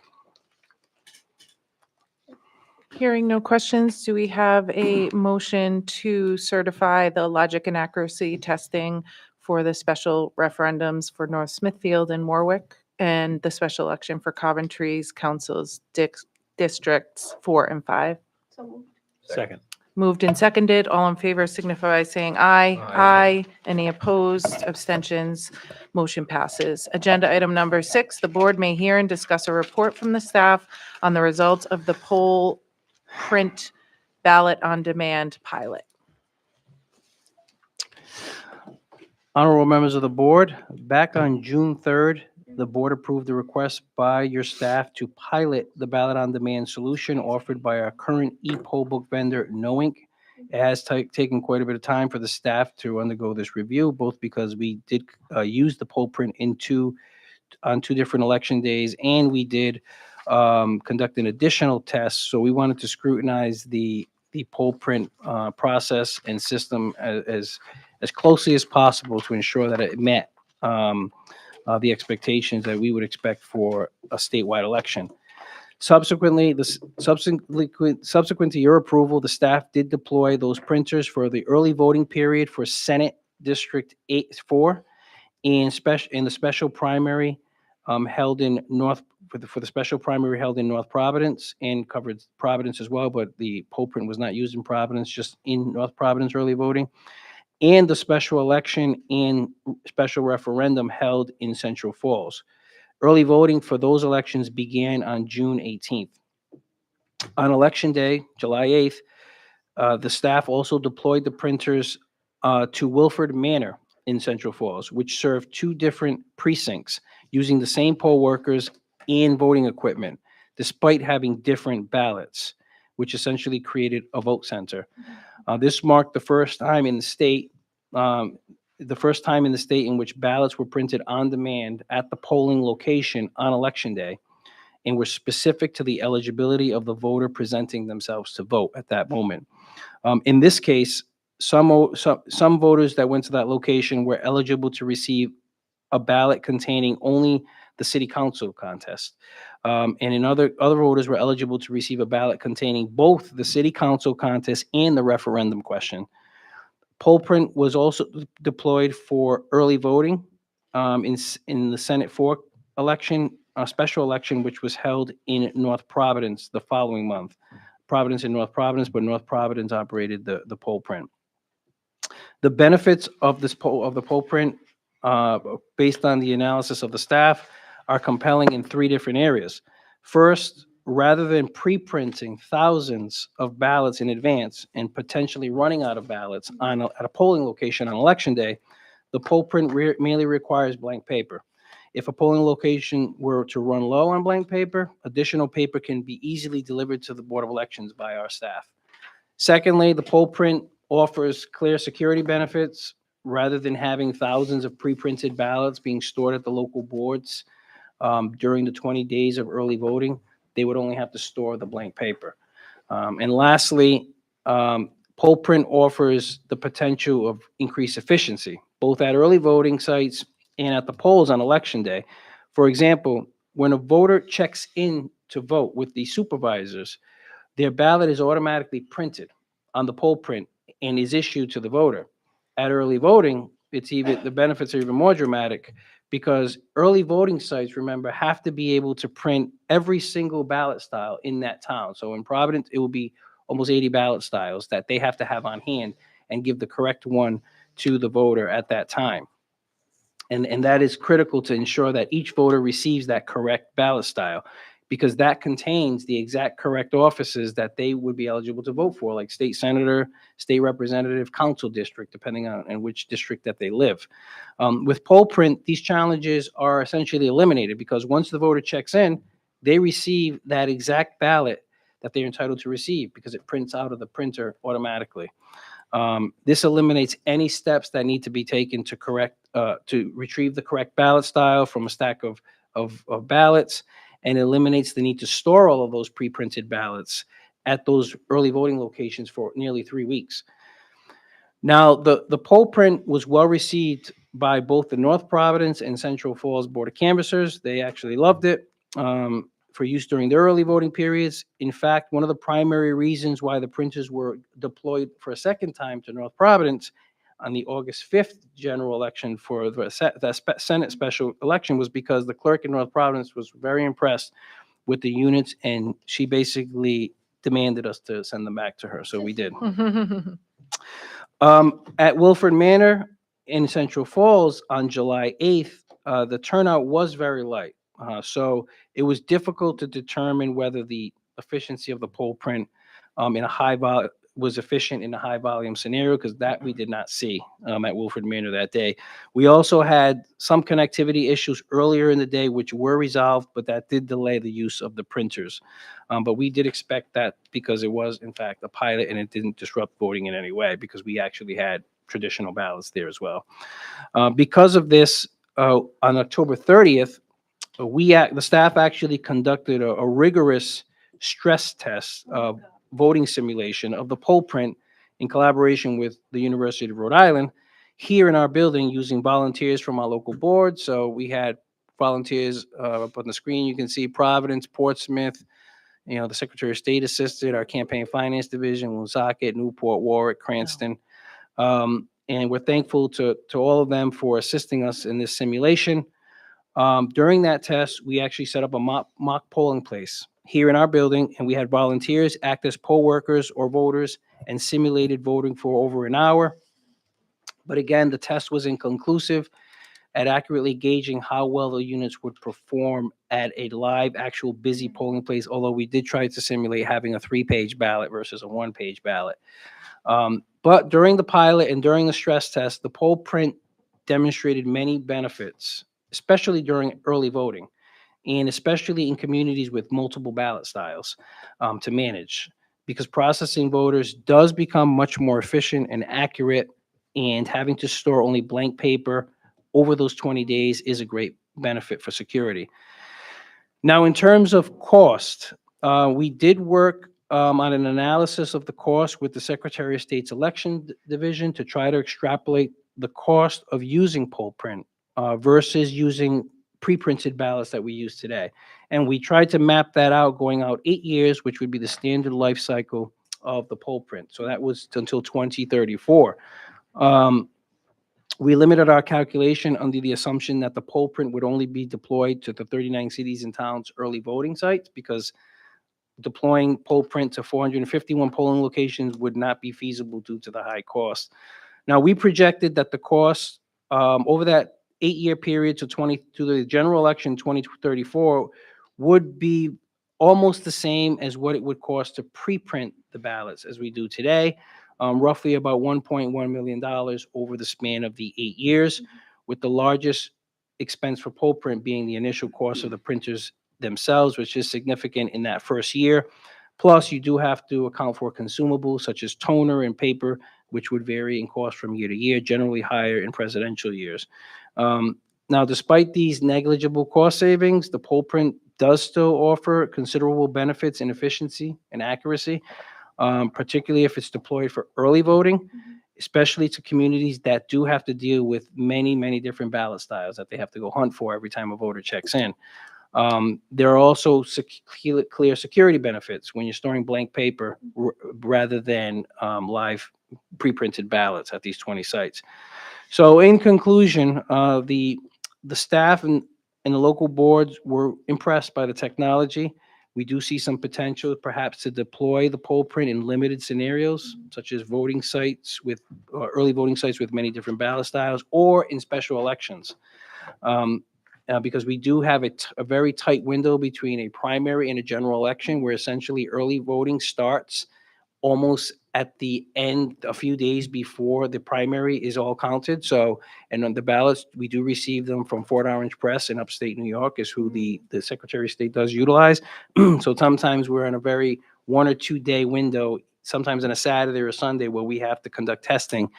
Hearing no questions, do we have a motion to certify the logic and accuracy testing for the special referendums for North Smithfield and Warwick and the special election for Coventry's councils districts 4 and 5? Second. Moved and seconded. All in favor signify by saying aye. Aye. Any opposed? Abstentions? Motion passes. Agenda item number 6, the board may hear and discuss a report from the staff on the results of the poll print ballot on demand pilot. Honorable members of the board, back on June 3rd, the board approved the request by your staff to pilot the ballot on demand solution offered by our current e-poll book vendor, Knowink. It has taken quite a bit of time for the staff to undergo this review, both because we did use the poll print on 2 different election days, and we did conduct an additional test. So we wanted to scrutinize the poll print process and system as closely as possible to ensure that it met the expectations that we would expect for a statewide election. Subsequent to your approval, the staff did deploy those printers for the early voting period for Senate District 4 and the special primary held in North Providence and covered Providence as well, but the poll print was not used in Providence, just in North Providence early voting, and the special election and special referendum held in Central Falls. Early voting for those elections began on June 18th. On Election Day, July 8th, the staff also deployed the printers to Wilford Manor in Central Falls, which served 2 different precincts, using the same poll workers and voting equipment, despite having different ballots, which essentially created a vote center. This marked the first time in the state, in which ballots were printed on demand at the polling location on election day and were specific to the eligibility of the voter presenting themselves to vote at that moment. In this case, some voters that went to that location were eligible to receive a ballot containing only the city council contest. And in other voters were eligible to receive a ballot containing both the city council contest and the referendum question. Poll print was also deployed for early voting in the Senate 4 election, a special election, which was held in North Providence the following month. Providence and North Providence, but North Providence operated the poll print. The benefits of the poll print, based on the analysis of the staff, are compelling in three different areas. First, rather than pre-printing thousands of ballots in advance and potentially running out of ballots at a polling location on election day, the poll print merely requires blank paper. If a polling location were to run low on blank paper, additional paper can be easily delivered to the Board of Elections by our staff. Secondly, the poll print offers clear security benefits. Rather than having thousands of pre-printed ballots being stored at the local boards during the 20 days of early voting, they would only have to store the blank paper. And lastly, poll print offers the potential of increased efficiency, both at early voting sites and at the polls on election day. For example, when a voter checks in to vote with the supervisors, their ballot is automatically printed on the poll print and is issued to the voter. At early voting, the benefits are even more dramatic because early voting sites, remember, have to be able to print every single ballot style in that town. So in Providence, it will be almost 80 ballot styles that they have to have on hand and give the correct one to the voter at that time. And that is critical to ensure that each voter receives that correct ballot style, because that contains the exact correct offices that they would be eligible to vote for, like state senator, state representative, council district, depending on in which district that they live. With poll print, these challenges are essentially eliminated because once the voter checks in, they receive that exact ballot that they're entitled to receive because it prints out of the printer automatically. This eliminates any steps that need to be taken to retrieve the correct ballot style from a stack of ballots, and eliminates the need to store all of those pre-printed ballots at those early voting locations for nearly 3 weeks. Now, the poll print was well received by both the North Providence and Central Falls Board of Canvassers. They actually loved it for use during the early voting periods. In fact, one of the primary reasons why the printers were deployed for a second time to North Providence on the August 5th general election for the Senate special election was because the clerk in North Providence was very impressed with the units, and she basically demanded us to send them back to her, so we did. At Wilford Manor in Central Falls on July 8th, the turnout was very light. So it was difficult to determine whether the efficiency of the poll print was efficient in a high volume scenario, because that we did not see at Wilford Manor that day. We also had some connectivity issues earlier in the day, which were resolved, but that did delay the use of the printers. But we did expect that because it was, in fact, a pilot and it didn't disrupt voting in any way because we actually had traditional ballots there as well. Because of this, on October 30th, the staff actually conducted a rigorous stress test voting simulation of the poll print in collaboration with the University of Rhode Island here in our building using volunteers from our local board. So we had volunteers up on the screen. You can see Providence, Portsmouth, the Secretary of State assisted, our campaign finance division, Woonsocket, Newport, Warwick, Cranston. And we're thankful to all of them for assisting us in this simulation. During that test, we actually set up a mock polling place here in our building, and we had volunteers act as poll workers or voters and simulated voting for over an hour. But again, the test was inconclusive at accurately gauging how well the units would perform at a live, actual busy polling place, although we did try to simulate having a 3-page ballot versus a 1-page ballot. But during the pilot and during the stress test, the poll print demonstrated many benefits especially during early voting, and especially in communities with multiple ballot styles to manage, because processing voters does become much more efficient and accurate, and having to store only blank paper over those 20 days is a great benefit for security. Now, in terms of cost, we did work on an analysis of the cost with the Secretary of State's Election Division to try to extrapolate the cost of using poll print versus using pre-printed ballots that we use today. And we tried to map that out going out 8 years, which would be the standard life cycle of the poll print. So that was until 2034. We limited our calculation under the assumption that the poll print would only be deployed to the 39 cities and towns early voting sites, because deploying poll print to 451 polling locations would not be feasible due to the high cost. Now, we projected that the cost over that 8-year period to the general election 2034 would be almost the same as what it would cost to pre-print the ballots as we do today, roughly about $1.1 million over the span of the 8 years, with the largest expense for poll print being the initial cost of the printers themselves, which is significant in that first year. Plus, you do have to account for consumables such as toner and paper, which would vary in cost from year to year, generally higher in presidential years. Now, despite these negligible cost savings, the poll print does still offer considerable benefits in efficiency and accuracy, particularly if it's deployed for early voting, especially to communities that do have to deal with many, many different ballot styles that they have to go hunt for every time a voter checks in. There are also clear security benefits when you're storing blank paper rather than live pre-printed ballots at these 20 sites. So in conclusion, the staff and the local boards were impressed by the technology. We do see some potential perhaps to deploy the poll print in limited scenarios, such as voting sites with early voting sites with many different ballot styles, or in special elections. Because we do have a very tight window between a primary and a general election, where essentially early voting starts almost at the end, a few days before the primary is all counted. So, and on the ballots, we do receive them from Fort Orange Press in upstate New York, is who the Secretary of State does utilize. So sometimes we're in a very 1 or 2 day window, sometimes on a Saturday or Sunday, where we have to conduct testing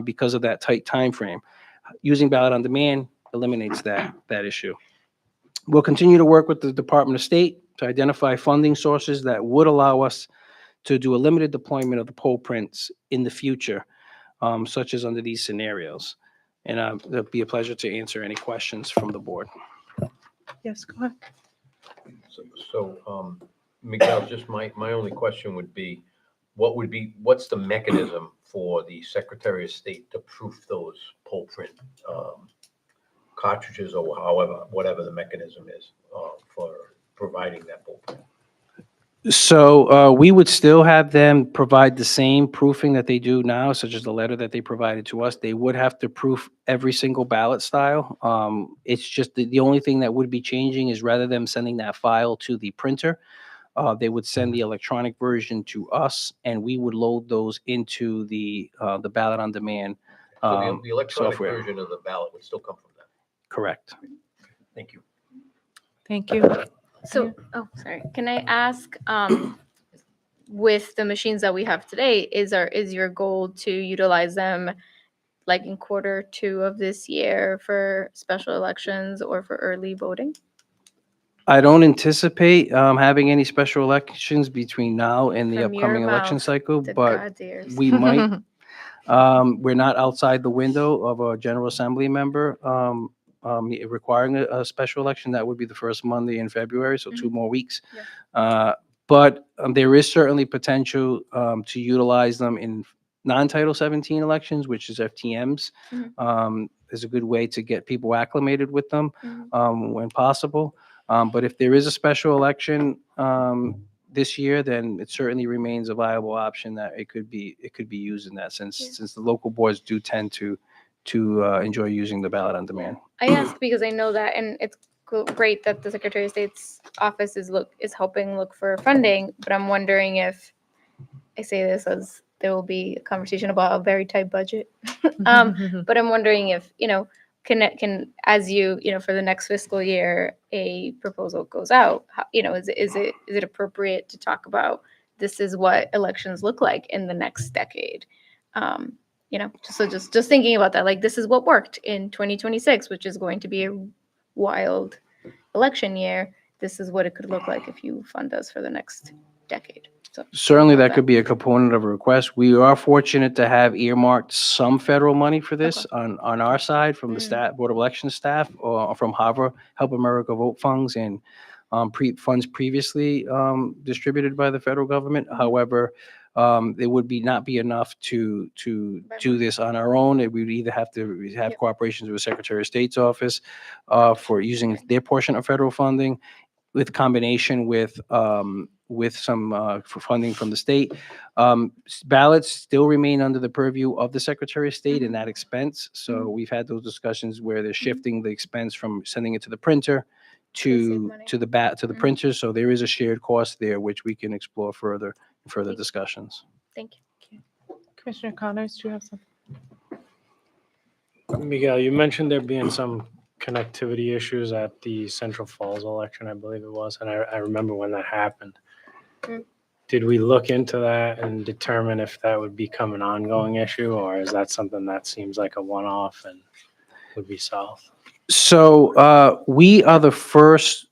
because of that tight time frame. Using ballot on demand eliminates that issue. We'll continue to work with the Department of State to identify funding sources that would allow us to do a limited deployment of the poll prints in the future, such as under these scenarios. And it'll be a pleasure to answer any questions from the board. Yes, go ahead. So, Miguel, just my only question would be, what's the mechanism for the Secretary of State to proof those poll print cartridges, or whatever the mechanism is for providing that poll print? So we would still have them provide the same proofing that they do now, such as the letter that they provided to us. They would have to proof every single ballot style. It's just the only thing that would be changing is, rather than sending that file to the printer, they would send the electronic version to us, and we would load those into the ballot on demand So the electronic software. version of the ballot would still come from that. Correct. Thank you. Thank you. So, oh, sorry. Can I ask, with the machines that we have today, is your goal to utilize them like in Q2 of this year for special elections or for early voting? I don't anticipate having any special elections between now and the From your upcoming election mouth cycle, to but God's ears. we might. We're not outside the window of a General Assembly member requiring a special election. That would be the first Monday in February, so 2 more weeks. But there is certainly potential to utilize them in non-Title 17 elections, which is FTMs. Is a good way to get people acclimated with them when possible. But if there is a special election this year, then it certainly remains a viable option that it could be used in that sense, since the local boards do tend to enjoy using the ballot on demand. I ask because I know that, and it's great that the Secretary of State's office is helping look for funding, but I'm wondering if, I say this as there will be a conversation about a very tight budget, but I'm wondering if, can, as you know, for the next fiscal year, a proposal goes out, is it appropriate to talk about this is what elections look like in the next decade? Just thinking about that, like this is what worked in 2026, which is going to be a wild election year. This is what it could look like if you fund us for the next decade. So Certainly, that could be a component of a request. We are fortunate to have earmarked some federal money for this on our side from the staff, Board of Election staff, or from HAVA, Help America Vote funds, and funds previously distributed by the federal government. However, it would not be enough to do this on our own. We would either have to have cooperations with the Secretary of State's office for using their portion of federal funding, with combination with some for funding from the state. Ballots still remain under the purview of the Secretary of State in that expense. So we've had those discussions where they're shifting the expense from sending it to the printer to the printer. So there is a shared cost there, which we can explore further in further discussions. thank you. Commissioner Connors, do you have something? Miguel, you mentioned there being some connectivity issues at the Central Falls election, I believe it was, and I remember when that happened. Mm. Did we look into that and determine if that would become an ongoing issue, or is that something that seems like a one-off and would be solved? So we are the first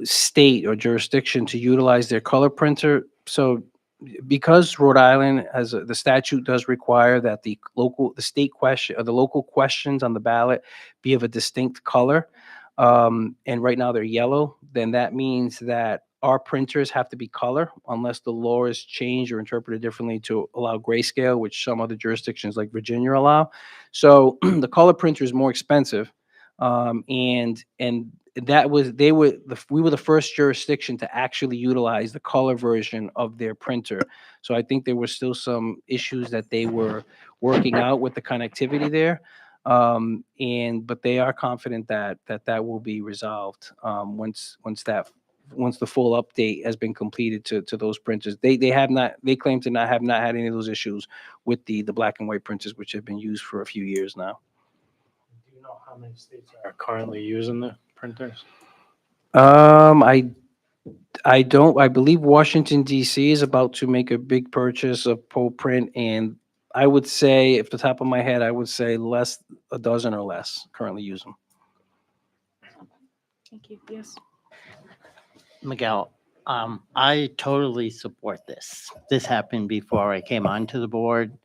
state or jurisdiction to utilize their color printer. So because Rhode Island has the statute does require that the state question or the local questions on the ballot be of a distinct color, and right now they're yellow, then that means that our printers have to be color unless the law is changed or interpreted differently to allow grayscale, which some other jurisdictions like Virginia allow. So the color printer is more expensive, and we were the first jurisdiction to actually utilize the color version of their printer. So I think there were still some issues that they were working out with the connectivity there. But they are confident that will be resolved once the full update has been completed to those printers. They claim to have not had any of those issues with the black and white printers, which have been used for a few years now. Do you know how many states are currently using the printers? I don't. I believe Washington D.C. is about to make a big purchase of Poll Print, and I would say, off the top of my head, I would say a dozen or less currently use them. Thank you. Yes. Miguel, I totally support this. This happened before I came onto the board,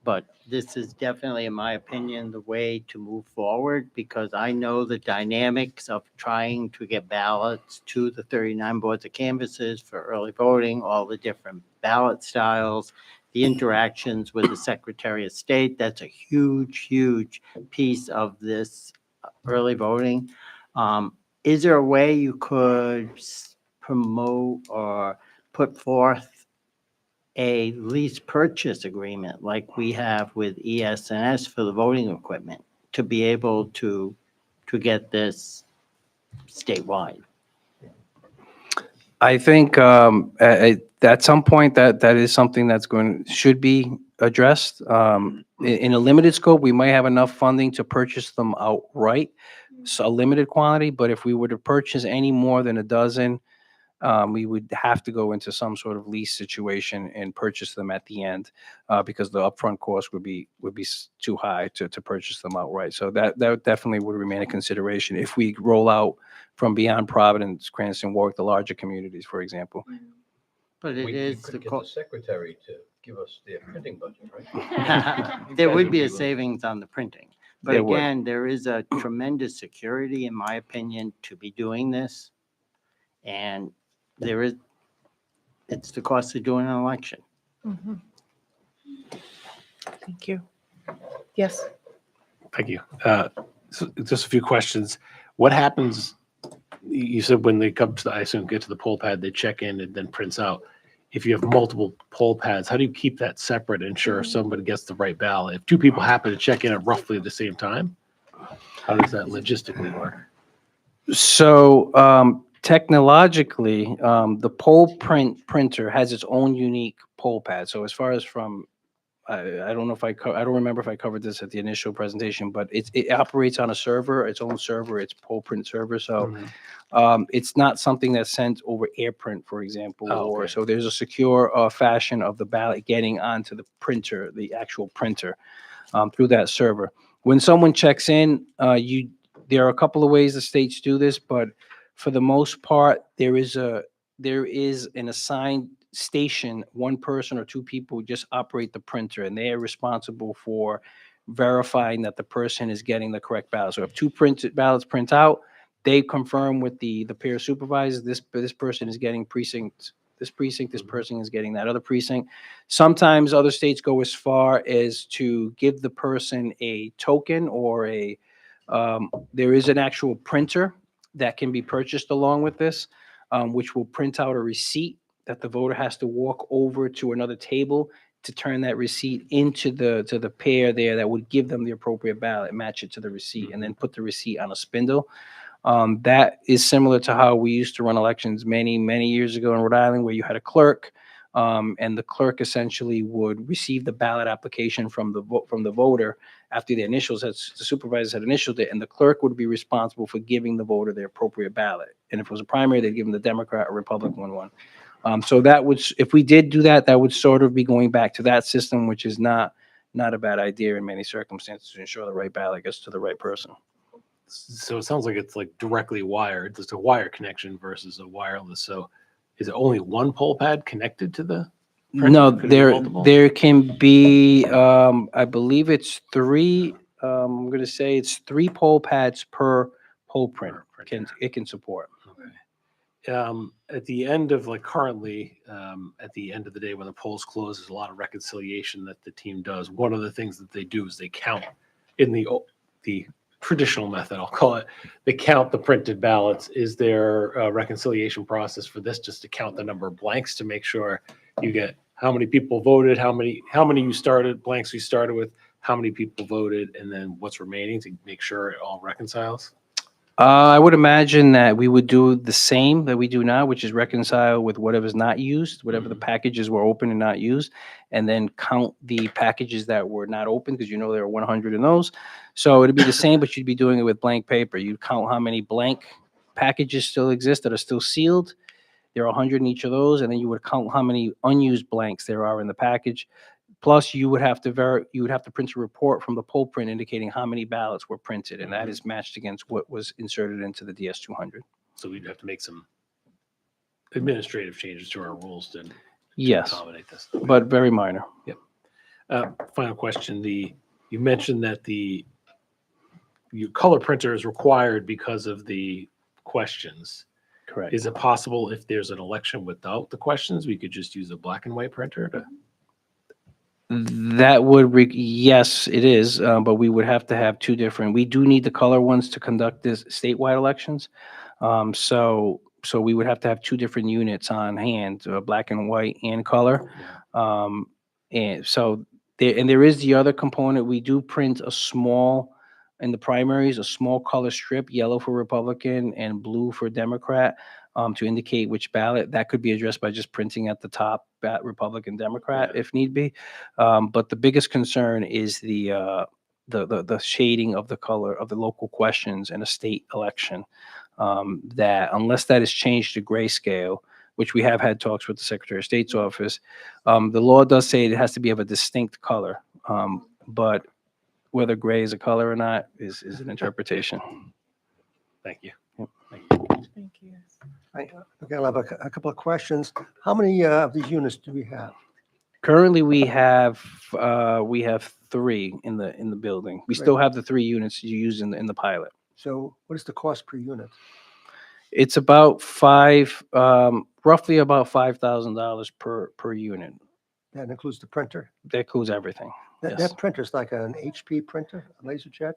but this is definitely, in my opinion, the way to move forward because I know the dynamics of trying to get ballots to the 39 boards of canvases for early voting, all the different ballot styles, the interactions with the Secretary of State. That's a huge, huge piece of this early voting. Is there a way you could promote or put forth a lease purchase agreement like we have with ES&S for the voting equipment to be able to get this statewide? I think at some point that is something that's should be addressed. In a limited scope, we might have enough funding to purchase them outright, so a limited quantity. But if we were to purchase any more than a dozen, we would have to go into some sort of lease situation and purchase them at the end because the upfront cost would be too high to purchase them outright. So that definitely would remain a consideration if we roll out from beyond Providence, Cranston, Warwick, the larger communities, for example. But it We is could the get the secretary to give us their printing budget, right? there would be a savings on the printing. But There would. again, there is a tremendous security, in my opinion, to be doing this. And it's the cost of doing an election. Mhm. Thank you. Yes. Thank you. So just a few questions. What happens? You said when they come to I assume get to the poll pad, they check in and then prints out. If you have multiple poll pads, how do you keep that separate and ensure somebody gets the right ballot? If two people happen to check in at roughly the same time, how does that logistically work? So technologically, the poll printer has its own unique poll pad. So as far as from I don't know if I don't remember if I covered this at the initial presentation, but it operates on a server, its own server, it's poll print server. So it's not something that's sent over AirPrint, for example, Oh, or okay. so there's a secure fashion of the ballot getting onto the printer, the actual printer, through that server. When someone checks in, there are a couple of ways the states do this, but for the most part, there is an assigned station, one person or two people just operate the printer, and they are responsible for verifying that the person is getting the correct ballot. So if two printed ballots print out, they confirm with the peer supervisor, this person is getting this person is getting that other precinct. Sometimes other states go as far as to give the person a token or there is an actual printer that can be purchased along with this, which will print out a receipt that the voter has to walk over to another table to turn that receipt into the pair there that would give them the appropriate ballot, match it to the receipt, and then put the receipt on a spindle. That is similar to how we used to run elections many, many years ago in Rhode Island, where you had a clerk, and the clerk essentially would receive the ballot application from the voter after the supervisors had initialed it, and the clerk would be responsible for giving the voter their appropriate ballot. And if it was a primary, they'd give them the Democrat or Republican one. So that would, if we did do that, that would sort of be going back to that system, which is not a bad idea in many circumstances to ensure the right ballot gets to the right person. So it sounds like it's like directly wired. There's a wire connection versus a wireless. So is it only one poll pad connected to the? printer? No, Could it be multiple? there can be, I believe it's three. I'm going to say it's 3 poll pads per poll print. Per printer. It can support. Okay. At the end of currently, at the end of the day, when the polls close, there's a lot of reconciliation that the team does. One of the things that they do is they count in the traditional method, I'll call it. They count the printed ballots. Is there a reconciliation process for this, just to count the number of blanks to make sure you get how many people voted, how many blanks you started with, how many people voted, and then what's remaining to make sure it all reconciles? I would imagine that we would do the same that we do now, which is reconcile with whatever's not used, whatever the packages were open and not used, and then count the packages that were not open, because there are 100 in those. So it'd be the same, but you'd be doing it with blank paper. You'd count how many blank packages still exist that are still sealed. There are 100 in each of those, and then you would count how many unused blanks there are in the package. Plus, you would have to print a report from the poll print indicating how many ballots were printed, and that is matched against what was inserted into the DS200. So we'd have to make some administrative changes to our rules to Yes, accommodate this. but very minor. Final question. You mentioned that your color printer is required because of the questions. Correct. Is it possible if there's an election without the questions, we could just use a black and white printer to? That would, yes, it is, but we would have to have 2 different. We do need the color ones to conduct this statewide elections. So we would have to have 2 different units on hand, black and white and color. And so there is the other component. We do print in the primaries, a small color strip, yellow for Republican and blue for Democrat, to indicate which ballot. That could be addressed by just printing at the top, Republican, Democrat, if need be. But the biggest concern is the shading of the color of the local questions in a state election. That unless that is changed to grayscale, which we have had talks with the Secretary of State's office, the law does say it has to be of a distinct color. But whether gray is a color or not is an interpretation. Thank you. Thank you. Okay, I'll have a couple of questions. How many of these units do we have? Currently, we have 3 in the building. We still have the 3 units you use in the pilot. So what is the cost per unit? It's about roughly about $5,000 per unit. That includes the printer? That includes everything. Yes. That printer's like an HP printer, a LaserJet?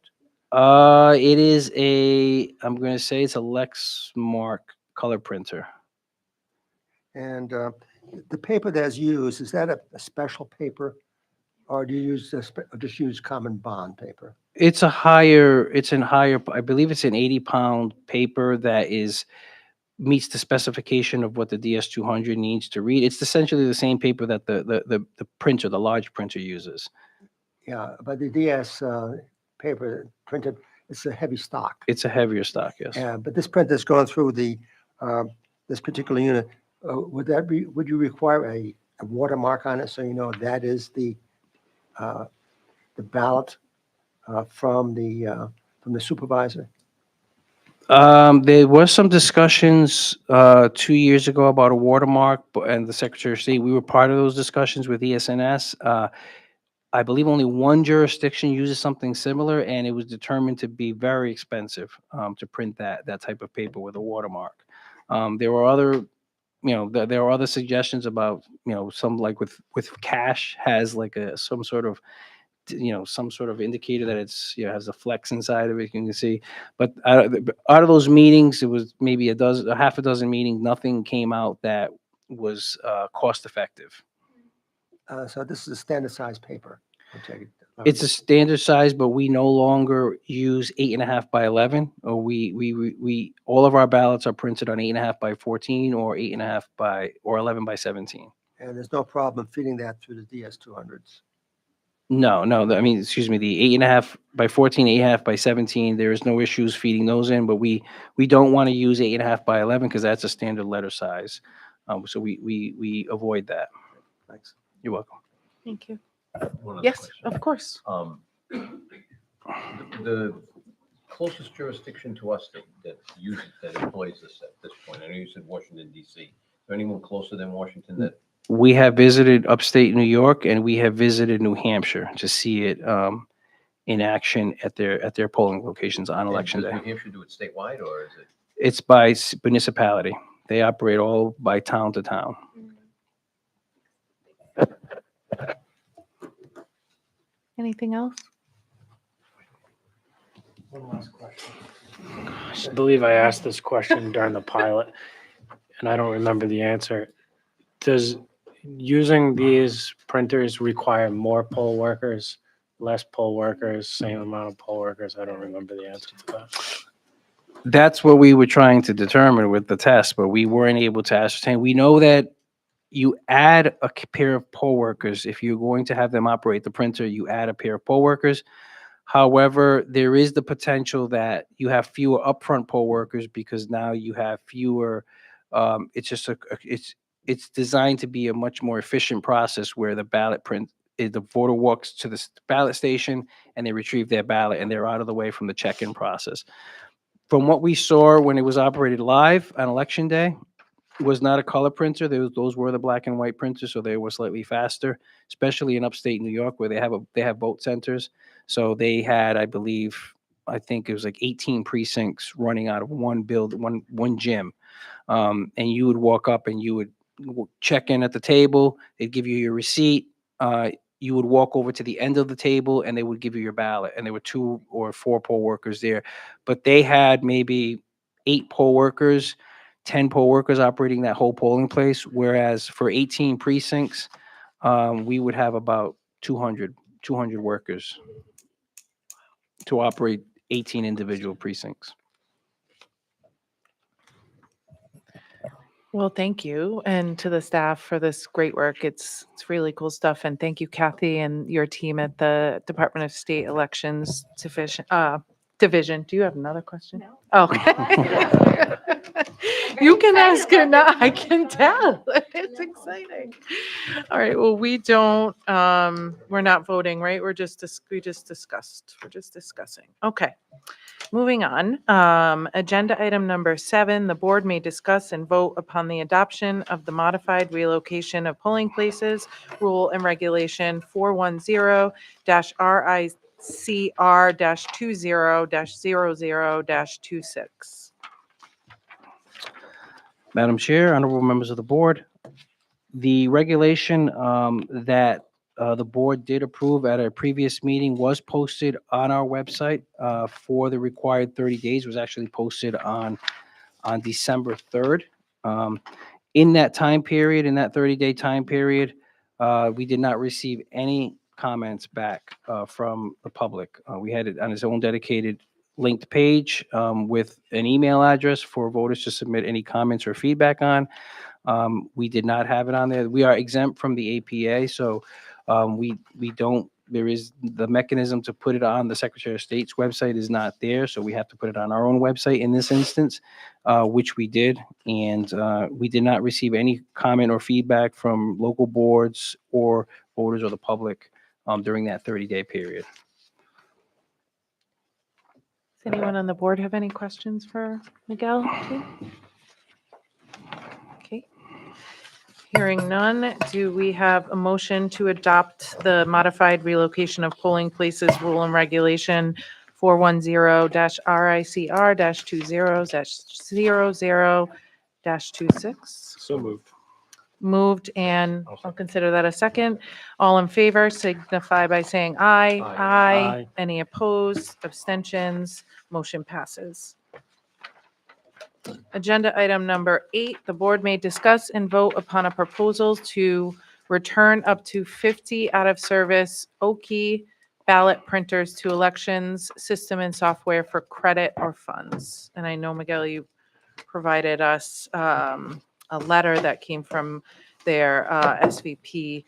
It is I'm going to say it's a Lexmark color printer. And the paper that's used, is that a special paper? Or do you use just use common bond paper? It's I believe it's an 80-pound paper that is meets the specification of what the DS200 needs to read. It's essentially the same paper that the printer, the large printer uses. Yeah, but the DS paper printed, it's a heavy stock. It's a heavier stock, yes. Yeah, but this printer's going through this particular unit. Would you require a watermark on it so you know that is the ballot from the supervisor? There was some discussions 2 years ago about a watermark, and the Secretary of State, we were part of those discussions with ESNS. I believe only one jurisdiction uses something similar, and it was determined to be very expensive to print that type of paper with a watermark. There were other, there are other suggestions about, some like with cash has like some sort of indicator that it's, has a flex inside of it, you can see. But out of those meetings, it was maybe a half a dozen meetings, nothing came out that was cost effective. So this is a standard size paper. I'll take it. It's a standard size, but we no longer use 8.5 by 11. Or we all of our ballots are printed on 8.5 by 14 or 8.5 by or 11 by 17. And there's no problem feeding that through the DS200s. No, I mean, excuse me, the 8.5 by 14, 8.5 by 17, there is no issues feeding those in, but we don't want to use 8.5 by 11 because that's a standard letter size. So we avoid that. Thanks. You're welcome. Thank you. One other Yes, question. of course. The closest jurisdiction to us that uses, that employs this at this point, I know you said Washington DC. Is there anyone closer than Washington that? We have visited upstate New York and we have visited New Hampshire to see it in action at their polling locations on election Does day. New Hampshire do it statewide or is it? It's by municipality. They operate all by town to town. Anything else? One last question. I believe I asked this question during the pilot, and I don't remember the answer. Does using these printers require more poll workers, less poll workers, same amount of poll workers? I don't remember the answer to that. That's what we were trying to determine with the test, but we weren't able to ascertain. We know that you add a pair of poll workers. If you're going to have them operate the printer, you add a pair of poll workers. However, there is the potential that you have fewer upfront poll workers because now you have fewer. It's designed to be a much more efficient process where the the voter walks to the ballot station and they retrieve their ballot and they're out of the way from the check-in process. From what we saw when it was operated live on election day, it was not a color printer. Those were the black and white printers, so they were slightly faster, especially in upstate New York where they have vote centers. So they had, I think it was like 18 precincts running out of one gym. And you would walk up and you would check in at the table. They'd give you your receipt. You would walk over to the end of the table and they would give you your ballot. And there were 2 or 4 poll workers there, but they had maybe 8 poll workers, 10 poll workers operating that whole polling place. Whereas for 18 precincts, we would have about 200 workers to operate 18 individual precincts. Well, thank you, and to the staff for this great work. It's really cool stuff, and thank you, Kathy, and your team at the Department of State Elections Division. Do you have another question? No. Okay. You can ask it now. I can tell. It's exciting. All right. Well, we don't. We're not voting, right? We just discussed. We're just discussing. Okay. Moving on, agenda item number 7, the board may discuss and vote upon the adoption of the modified relocation of polling places rule and regulation 410-RICR-20-00-26. Madam Chair, honorable members of the board, the regulation that the board did approve at a previous meeting was posted on our website for the required 30 days, was actually posted on December 3rd. In that time period, in that 30-day time period, we did not receive any comments back from the public. We had it on its own dedicated linked page with an email address for voters to submit any comments or feedback on. We did not have it on there. We are exempt from the APA, so we don't, there is the mechanism to put it on the Secretary of State's website is not there, so we have to put it on our own website in this instance, which we did. And we did not receive any comment or feedback from local boards or voters or the public during that 30-day period. Does anyone on the board have any questions for Miguel? Okay. Hearing none, do we have a motion to adopt the modified relocation of polling places rule and regulation 410-RICR-20-00-26? So moved. Moved, and I'll I'll consider that a second. All in favor signify by saying aye. Aye. Aye. Any opposed, abstentions, motion passes. Agenda item number 8, the board may discuss and vote upon a proposal to return up to 50 out-of-service Oki ballot printers to elections system and software for credit or funds. And I know, Miguel, you provided us a letter that came from their SVP,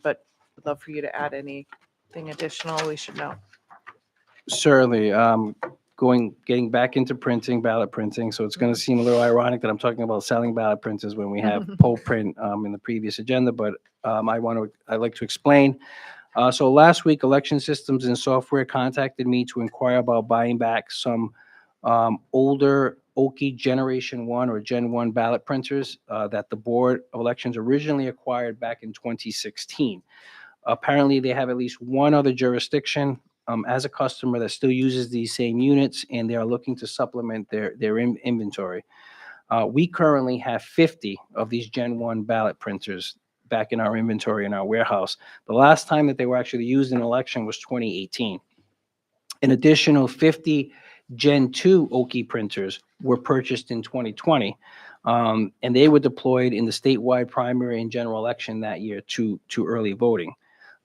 but would love for you to add anything additional we should know. Certainly, getting back into printing, ballot printing. So it's going to seem a little ironic that I'm talking about selling ballot printers when we have poll print in the previous agenda, but I'd like to explain. So last week, Election Systems and Software contacted me to inquire about buying back some older Oki Generation 1 or Gen 1 ballot printers that the Board of Elections originally acquired back in 2016. Apparently, they have at least one other jurisdiction as a customer that still uses these same units, and they are looking to supplement their inventory. We currently have 50 of these Gen 1 ballot printers back in our inventory in our warehouse. The last time that they were actually used in an election was 2018. An additional 50 Gen 2 Oki printers were purchased in 2020, and they were deployed in the statewide primary and general election that year to early voting.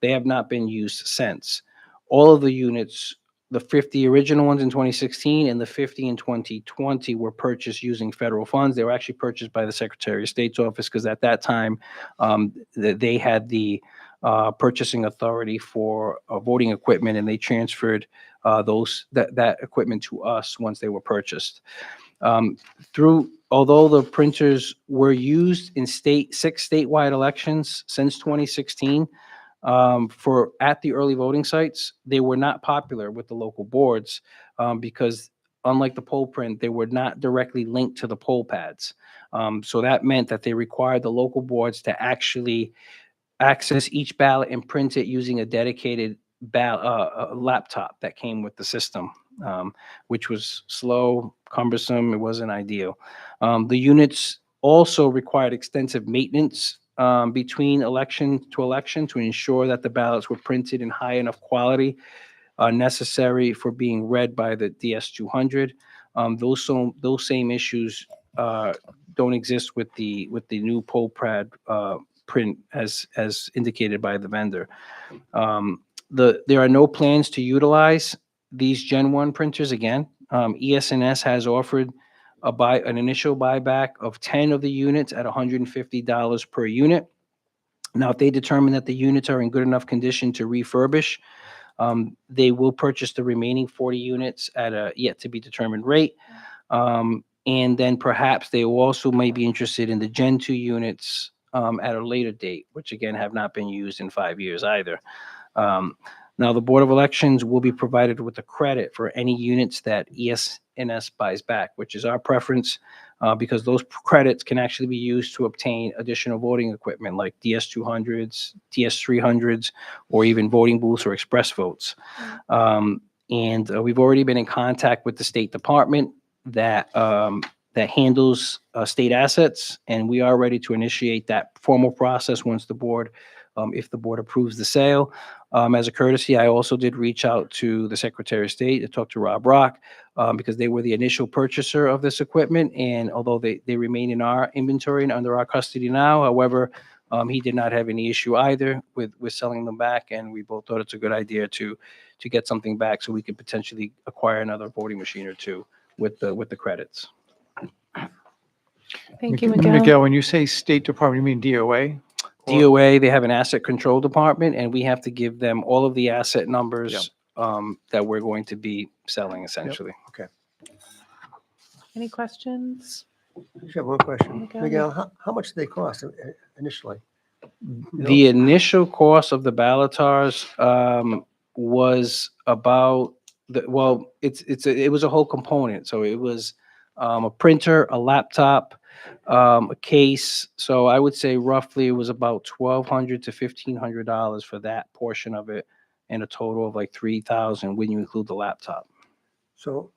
They have not been used since. All of the units, the 50 original ones in 2016 and the 50 in 2020 were purchased using federal funds. They were actually purchased by the Secretary of State's office because at that time they had the purchasing authority for voting equipment, and they transferred that equipment to us once they were purchased. Although the printers were used in 6 statewide elections since 2016, at the early voting sites, they were not popular with the local boards because unlike the poll print, they were not directly linked to the poll pads. So that meant that they required the local boards to actually access each ballot and print it using a dedicated laptop that came with the system, which was slow, cumbersome. It wasn't ideal. The units also required extensive maintenance between election to election to ensure that the ballots were printed in high enough quality necessary for being read by the DS200. Those same issues don't exist with the new poll pad print as indicated by the vendor. There are no plans to utilize these Gen 1 printers again. ES&S has offered an initial buyback of 10 of the units at $150 per unit. Now, if they determine that the units are in good enough condition to refurbish, they will purchase the remaining 40 units at a yet to be determined rate. And then perhaps they will also may be interested in the Gen 2 units at a later date, which again have not been used in 5 years either. Now, the Board of Elections will be provided with a credit for any units that ES&S buys back, which is our preference because those credits can actually be used to obtain additional voting equipment like DS200s, DS300s, or even voting booths or express votes. And we've already been in contact with the State Department that handles state assets, and we are ready to initiate that formal process once the board, if the board approves the sale. As a courtesy, I also did reach out to the Secretary of State to talk to Rob Rock because they were the initial purchaser of this equipment, and although they remain in our inventory and under our custody now, however, he did not have any issue either with selling them back, and we both thought it's a good idea to to get something back so we could potentially acquire another voting machine or two with the credits. Thank you, Miguel. Miguel, when you say State Department, you mean DOA? DOA, they have an asset control department, and we have to give them all of the asset numbers that we're going to be selling essentially. Any questions? I just have one question. Miguel? Miguel, how much did they cost initially? The initial cost of the Ballotars was about it was a whole component. So it was a printer, a laptop, a case. So I would say roughly it was about $1,200 to $1,500 for that portion of it, and a total of like $3,000 when you include the laptop. So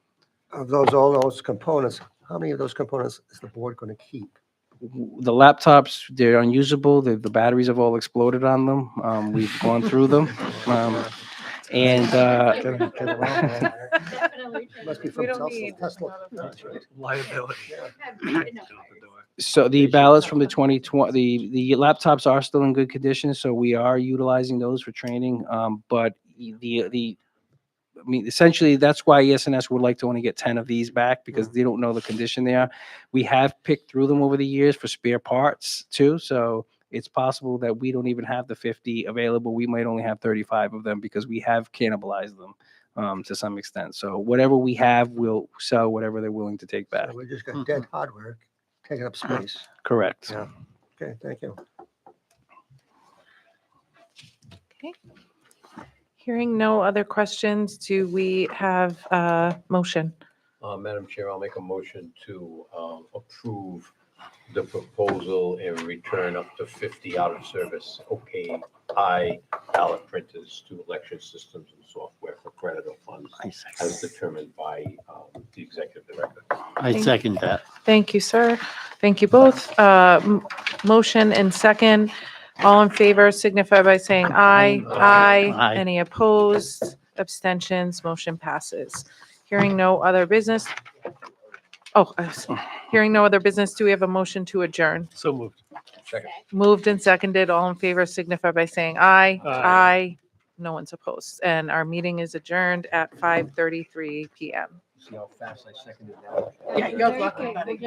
of all those components, how many of those components is the board going to keep? The laptops, they're unusable. The batteries have all exploded on them. We've gone through them. And Must be We from don't Tesla. need Tesla. Liability. so the ballots from the 2020, the laptops are still in good condition, so we are utilizing those for training. But I mean, essentially, that's why ESNS would like to only get 10 of these back, because they don't know the condition they are. We have picked through them over the years for spare parts too, so it's possible that we don't even have the 50 available. We might only have 35 of them because we have cannibalized them to some extent. So whatever we have, we'll sell whatever they're willing to take back. So we just got dead hardware taking up space. Correct. Yeah. Okay, thank you. Hearing no other questions, do we have a motion? Madam Chair, I'll make a motion to approve the proposal and return up to 50 out-of-service OKI ballot printers to election systems and software for credit or funds as determined by the executive director. I second that. Thank you, sir. Thank you both. Motion and second. All in favor signify by saying aye. Aye. Aye. Any opposed? Abstentions? Motion passes. Hearing no other business. Hearing no other business, do we have a motion to adjourn? So moved. Moved and seconded. All in favor signify by saying aye. Aye. No one's opposed. And our meeting is adjourned at 5:33 PM. See how fast I seconded that? Yeah, you're welcome, buddy.